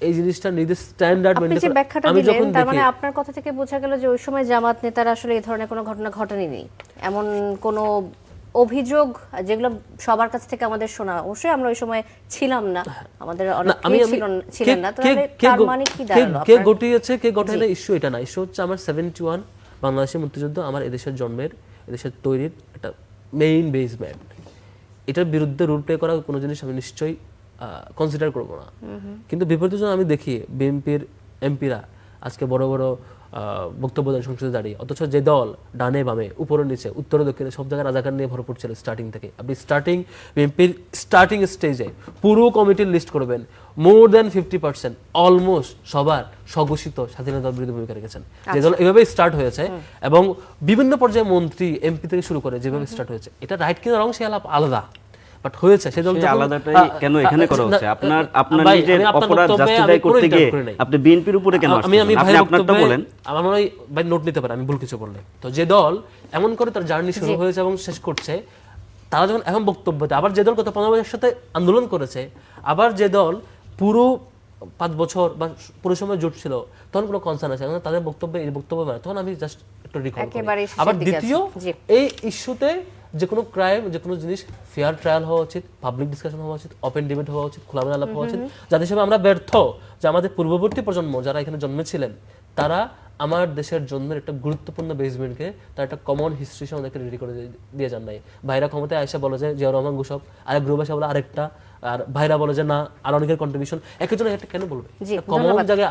এই জিনিসটা নিজের স্ট্যান্ডার্ড আপনি যে ব্যাখ্যাটা দিলেন, তার মানে আপনার কথা থেকে বোঝা গেল যে ওই সময় জামাত নেতারা আসলে এই ধরনের কোনো ঘটনা ঘটেনি, এমন কোনো অভিযোগ যেগুলো সবার কাছ থেকে আমাদের শোনা। অবশ্যই আমরা ওই সময় ছিলাম না, আমাদের অনেকেই ছিলেন না, তাহলে তার মানে কি দাঁড়ালো? কে ঘটিয়েছে কে ঘটায়নি ইস্যু এটা না, ইস্যু হচ্ছে আমার 71 বাংলাদেশের মুক্তিযুদ্ধ আমার এদেশের জন্মের, এদেশের তৈরির একটা মেইন বেসমেন্ট। এটার বিরুদ্ধে রুল প্লে করা কোনো জিনিস আমি নিশ্চয়ই কনসিডার করব না। কিন্তু বিপরীত জন্য আমি দেখি বিএনপির এমপিরা আজকে বড় বড় বক্তব্য দেন সংসদে দাঁড়িয়ে, অথচ যে দল ডানে বামে উপরে নিচে উত্তরে দক্ষিণে সব জায়গায় রাজাকার নিয়ে ভরপুর ছিল স্টার্টিং থেকে। আপনি বিএনপির স্টার্টিং স্টেজে পুরো কমিটির লিস্ট করবেন, মোর দ্যান 50% অলমোস্ট সবার স্বঘোষিত স্বাধীনতার বিরুদ্ধে ভূমিকা রেখেছেন। যে দল এভাবে স্টার্ট হয়েছে এবং বিভিন্ন পর্যায়ে মন্ত্রী এমপি থেকে শুরু করে যেভাবে স্টার্ট হয়েছে, এটা রাইট কিনা রং সে আলাদা, বাট হয়েছে সেই দল আলাদাটাই কেন এখানে করা হচ্ছে? আপনার নিজের অপরাধ জাস্টিফাই করতে গিয়ে আপনি বিএনপির উপরে কেন আসছেন? আপনি আপনারটা বলেন। আমার ওই ভাই নোট নিতে পারে আমি ভুল কিছু বললে। তো যে দল এমন করে তার জার্নি শুরু হয়েছে এবং শেষ করছে, তারা যখন এখন বক্তব্য দেয়, আবার যে দল গত 15 বছরের সাথে আন্দোলন করেছে, আবার যে দল পুরো 5 বছর বা পুরো সময় জোট ছিল, তখন কোনো কনসার্ন আছে তাদের বক্তব্যে, এই বক্তব্য তখন আমি জাস্ট একটু রিকল করি। আবার দ্বিতীয়, এই ইস্যুতে যে কোনো ক্রাইম, যে কোনো জিনিস ফেয়ার ট্রায়াল হওয়া উচিত, পাবলিক ডিসকাশন হওয়া উচিত, ওপেন ডিবেট হওয়া উচিত, খোলামেলা আলাপ হওয়া উচিত। যাদের হিসেবে আমরা ব্যর্থ, যে আমাদের পূর্ববর্তী প্রজন্ম যারা এখানে জন্মেছিলেন, তারা আমার দেশের জন্য একটা গুরুত্বপূর্ণ বেসমেন্টকে তার একটা কমন হিস্ট্রি সহ আমাদেরকে রেডি করে দিয়ে যান নাই। ভাইরা ক্ষমতায় আয়সা বলে যে জিয়াউর রহমান ঘোষক, আরেক গ্রুপ এসে বলে আরেকটা, আর ভাইরা বলে যে না আর অনেকের কন্ট্রিবিউশন, একজন একটা কেন বলবে? কমন জায়গায়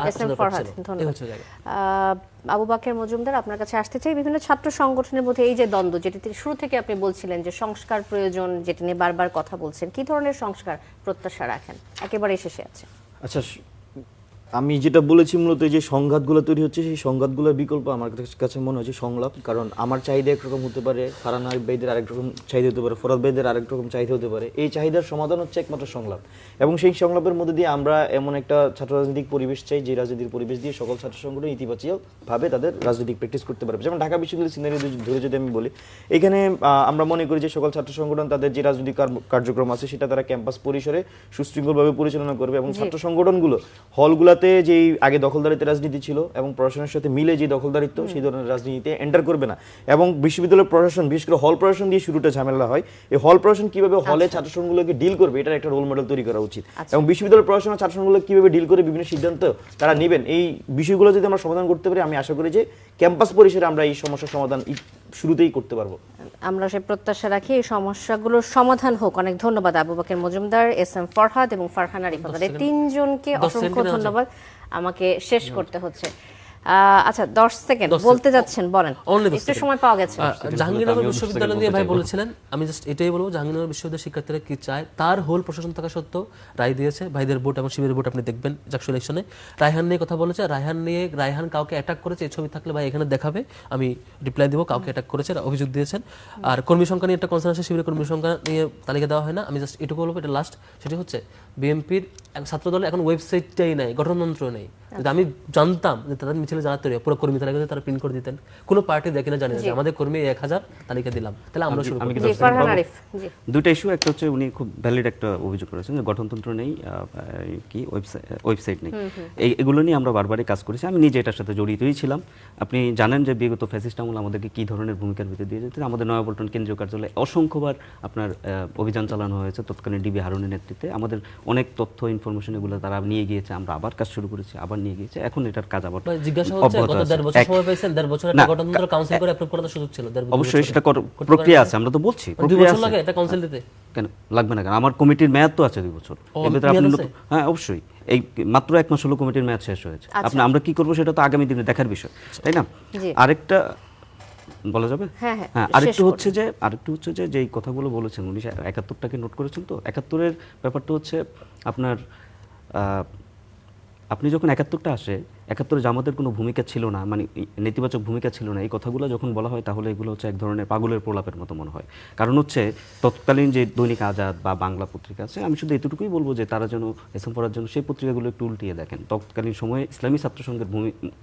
আবু বাকের মজুমদার, আপনার কাছে আসতে চাই। বিভিন্ন ছাত্র সংগঠনের মধ্যে এই যে দ্বন্দ্ব, যেটি শুরু থেকে আপনি বলছিলেন যে সংস্কার প্রয়োজন, যেটি নিয়ে বারবার কথা বলছেন, কি ধরনের সংস্কার প্রত্যাশা রাখেন? একেবারে শেষে আছে। আচ্ছা, আমি যেটা বলেছি মূলত যে সংঘাতগুলো তৈরি হচ্ছে, সেই সংঘাতগুলোর বিকল্প আমার কাছে মনে হচ্ছে সংলাপ। কারণ আমার চাহিদা একরকম হতে পারে, ফারহান আরিফ ভাইদের আরেক রকম চাহিদা হতে পারে, ফরাদ ভাইদের আরেক রকম চাহিদা হতে পারে। এই চাহিদার সমাধান হচ্ছে একমাত্র সংলাপ, এবং সেই সংলাপের মধ্যে দিয়ে আমরা এমন একটা ছাত্র রাজনৈতিক পরিবেশ চাই, যে রাজনীতির পরিবেশ দিয়ে সকল ছাত্র সংগঠন ইতিবাচকভাবে তাদের রাজনৈতিক প্র্যাকটিস করতে পারবে। যেমন ঢাকা বিশ্ববিদ্যালয়ের সিনারি ধরে যদি আমি বলি, এখানে আমরা মনে করি যে সকল ছাত্র সংগঠন তাদের যে রাজনৈতিক কার্যক্রম আছে সেটা তারা ক্যাম্পাস পরিসরে সুশৃঙ্খলভাবে পরিচালনা করবে, এবং ছাত্র সংগঠনগুলো হলগুলোতে যেই আগে দখলদারিত্বের রাজনীতি ছিল এবং প্রশাসনের সাথে মিলে যে দখলদারিত্ব, সেই ধরনের রাজনীতিতে এন্টার করবে না। এবং বিশ্ববিদ্যালয়ের প্রশাসন, বিশেষ করে হল প্রশাসন দিয়ে শুরুটা ঝামেলা হয়। এই হল প্রশাসন কিভাবে হলে ছাত্র সংঘগুলোকে ডিল করবে, এটার একটা রোল মডেল তৈরি করা উচিত। এবং বিশ্ববিদ্যালয়ের প্রশাসন ছাত্র সংঘগুলো কিভাবে ডিল করে বিভিন্ন সিদ্ধান্ত তারা নেবেন, এই বিষয়গুলো যদি আমরা সমাধান করতে পারি, আমি আশা করি যে ক্যাম্পাস পরিসরে আমরা এই সমস্যার সমাধান শুরুতেই করতে পারবো। আমরা সেই প্রত্যাশা রাখি, এই সমস্যাগুলোর সমাধান হোক। অনেক ধন্যবাদ আবু বাকের মজুমদার, এস এম ফরহাদ এবং ফারহান আরিফ, আপনাদের তিনজনকে অসংখ্য ধন্যবাদ। আমাকে শেষ করতে হচ্ছে। আচ্ছা, 10 সেকেন্ড বলতে যাচ্ছেন, বলেন, একটু সময় পাওয়া গেছে। জাহাঙ্গীরনগর বিশ্ববিদ্যালয় নিয়ে ভাই বলেছিলেন, আমি জাস্ট এটাই বলবো, জাহাঙ্গীরনগর বিশ্ববিদ্যালয়ের শিক্ষার্থীরা কি চায়, তার হোল প্রশাসন থাকা সত্ত্বেও রায় দিয়েছে। ভাইদের ভোট এবং শিবিরের ভোট আপনি দেখবেন জাকসু ইলেকশনে। রায়হান নিয়ে কথা বলেছে, রায়হান কাউকে অ্যাটাক করেছে, এই ছবি থাকলে ভাই এখানে দেখাবে, আমি রিপ্লাই দিব, কাউকে অ্যাটাক করেছে অভিযোগ দিয়েছেন। আর কর্মী সংখ্যা নিয়ে একটা কনসার্ন আছে, শিবিরের কর্মী সংখ্যা নিয়ে তালিকা দেওয়া হয় না। আমি জাস্ট এটুকু বলবো, এটা লাস্ট, সেটি হচ্ছে বিএনপির ছাত্রদলে এখন ওয়েবসাইটটাই নাই, গঠনতন্ত্র নেই। যদি আমি জানতাম যে তাদের মিছিলে যারা তৈরি পুরো কর্মী তালিকা তারা প্রিন্ট করে দিতেন, কোনো পার্টি দেখে না জানি না যে আমাদের কর্মী 1000 তালিকা দিলাম, তাহলে আমরা শুরু করি। জি ফারহান আরিফ, জি দুইটা ইস্যু, একটা হচ্ছে উনি খুব ভ্যালিড একটা অভিযোগ করেছেন যে গঠনতন্ত্র নেই, কি ওয়েবসাইট নেই, এগুলো নিয়ে আমরা বারবারই কাজ করেছি। আমি নিজে এটার সাথে জড়িতই ছিলাম। আপনি জানেন যে বিগত ফ্যাসিস্ট আমল আমাদেরকে কি ধরনের ভূমিকার ভিতরে দিয়ে যেতে, আমাদের নয়াপল্টন কেন্দ্রীয় কার্যালয়ে অসংখ্যবার আপনার অভিযান চালানো হয়েছে তৎকালীন ডিবি হারুনের নেতৃত্বে। আমাদের অনেক তথ্য ইনফরমেশন এগুলো তারা নিয়ে গিয়েছে, আমরা আবার কাজ শুরু করেছি, আবার নিয়ে গিয়েছে, এখন এটার কাজ আবার জিজ্ঞাসা হচ্ছে গত 1.5 বছর সময় পাইছেন, 1.5 বছর একটা গঠনতন্ত্র কাউন্সিল করে অ্যাপ্রুভ করার সুযোগ ছিল। অবশ্যই সেটা প্রক্রিয়া আছে, আমরা তো বলছি 2 প্রক্রিয়া বছর আছে। লাগে এটা কাউন্সিল দিতে? কেন লাগবে না, কেন আমার কমিটির মেয়াদ তো আছে 2 বছর। এর ভিতরে আপনি মেয়াদ নতুন, হ্যাঁ অবশ্যই, এই মাত্র 1 মাস হলো কমিটির মেয়াদ শেষ হয়েছে। আপনি আমরা কি করব সেটা তো আগামী দিনে দেখার বিষয়, তাই না? জি। আরেকটা বলা যাবে, হ্যাঁ, হ্যাঁ, হ্যাঁ, শেষ আরেকটু হচ্ছে যে যেই কথাগুলো বলেছেন 1971টাকে নোট করেছেন তো, 71-এর ব্যাপারটা হচ্ছে আপনার আপনি যখন 71টা আসে, 71-এ জামাতের কোনো ভূমিকা ছিল না, মানে নেতিবাচক ভূমিকা ছিল না, এই কথাগুলো যখন বলা হয় তাহলে এগুলো হচ্ছে এক ধরনের পাগলের প্রলাপের মতো মনে হয়। কারণ হচ্ছে তৎকালীন যে দৈনিক আজাদ বা বাংলা পত্রিকা আছে, আমি শুধু এতটুকুই বলবো যে তারা যেন এসএম পড়ার জন্য সেই পত্রিকাগুলো একটু উল্টিয়ে দেখেন। তৎকালীন সময়ে ইসলামী ছাত্র সংঘের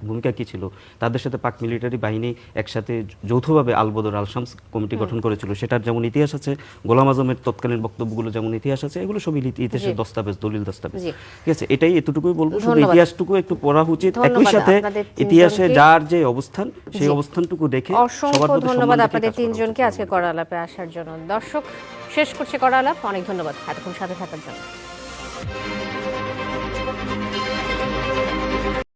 ভূমিকা কী ছিল, তাদের সাথে পাক মিলিটারি বাহিনী একসাথে যৌথভাবে আলবদর আল শামস কমিটি গঠন করেছিল, সেটার যেমন ইতিহাস আছে, গোলাম আজমের তৎকালীন বক্তব্যগুলো যেমন ইতিহাস আছে, এগুলো সবই ইতিহাসের দস্তাবেজ, দলিল দস্তাবেজ। ঠিক আছে, এটাই এতটুকুই বলবো, শুধু ইতিহাসটুকু একটু পড়া উচিত। একই সাথে ইতিহাসে যার যে অবস্থান, সেই অবস্থানটুকু দেখে অসংখ্য ধন্যবাদ আপনাদের তিনজনকে আজকে কড়া আলাপে আসার জন্য। দর্শক, শেষ করছে কড়া আলাপ। অনেক ধন্যবাদ এতক্ষণ সাথে থাকার জন্য।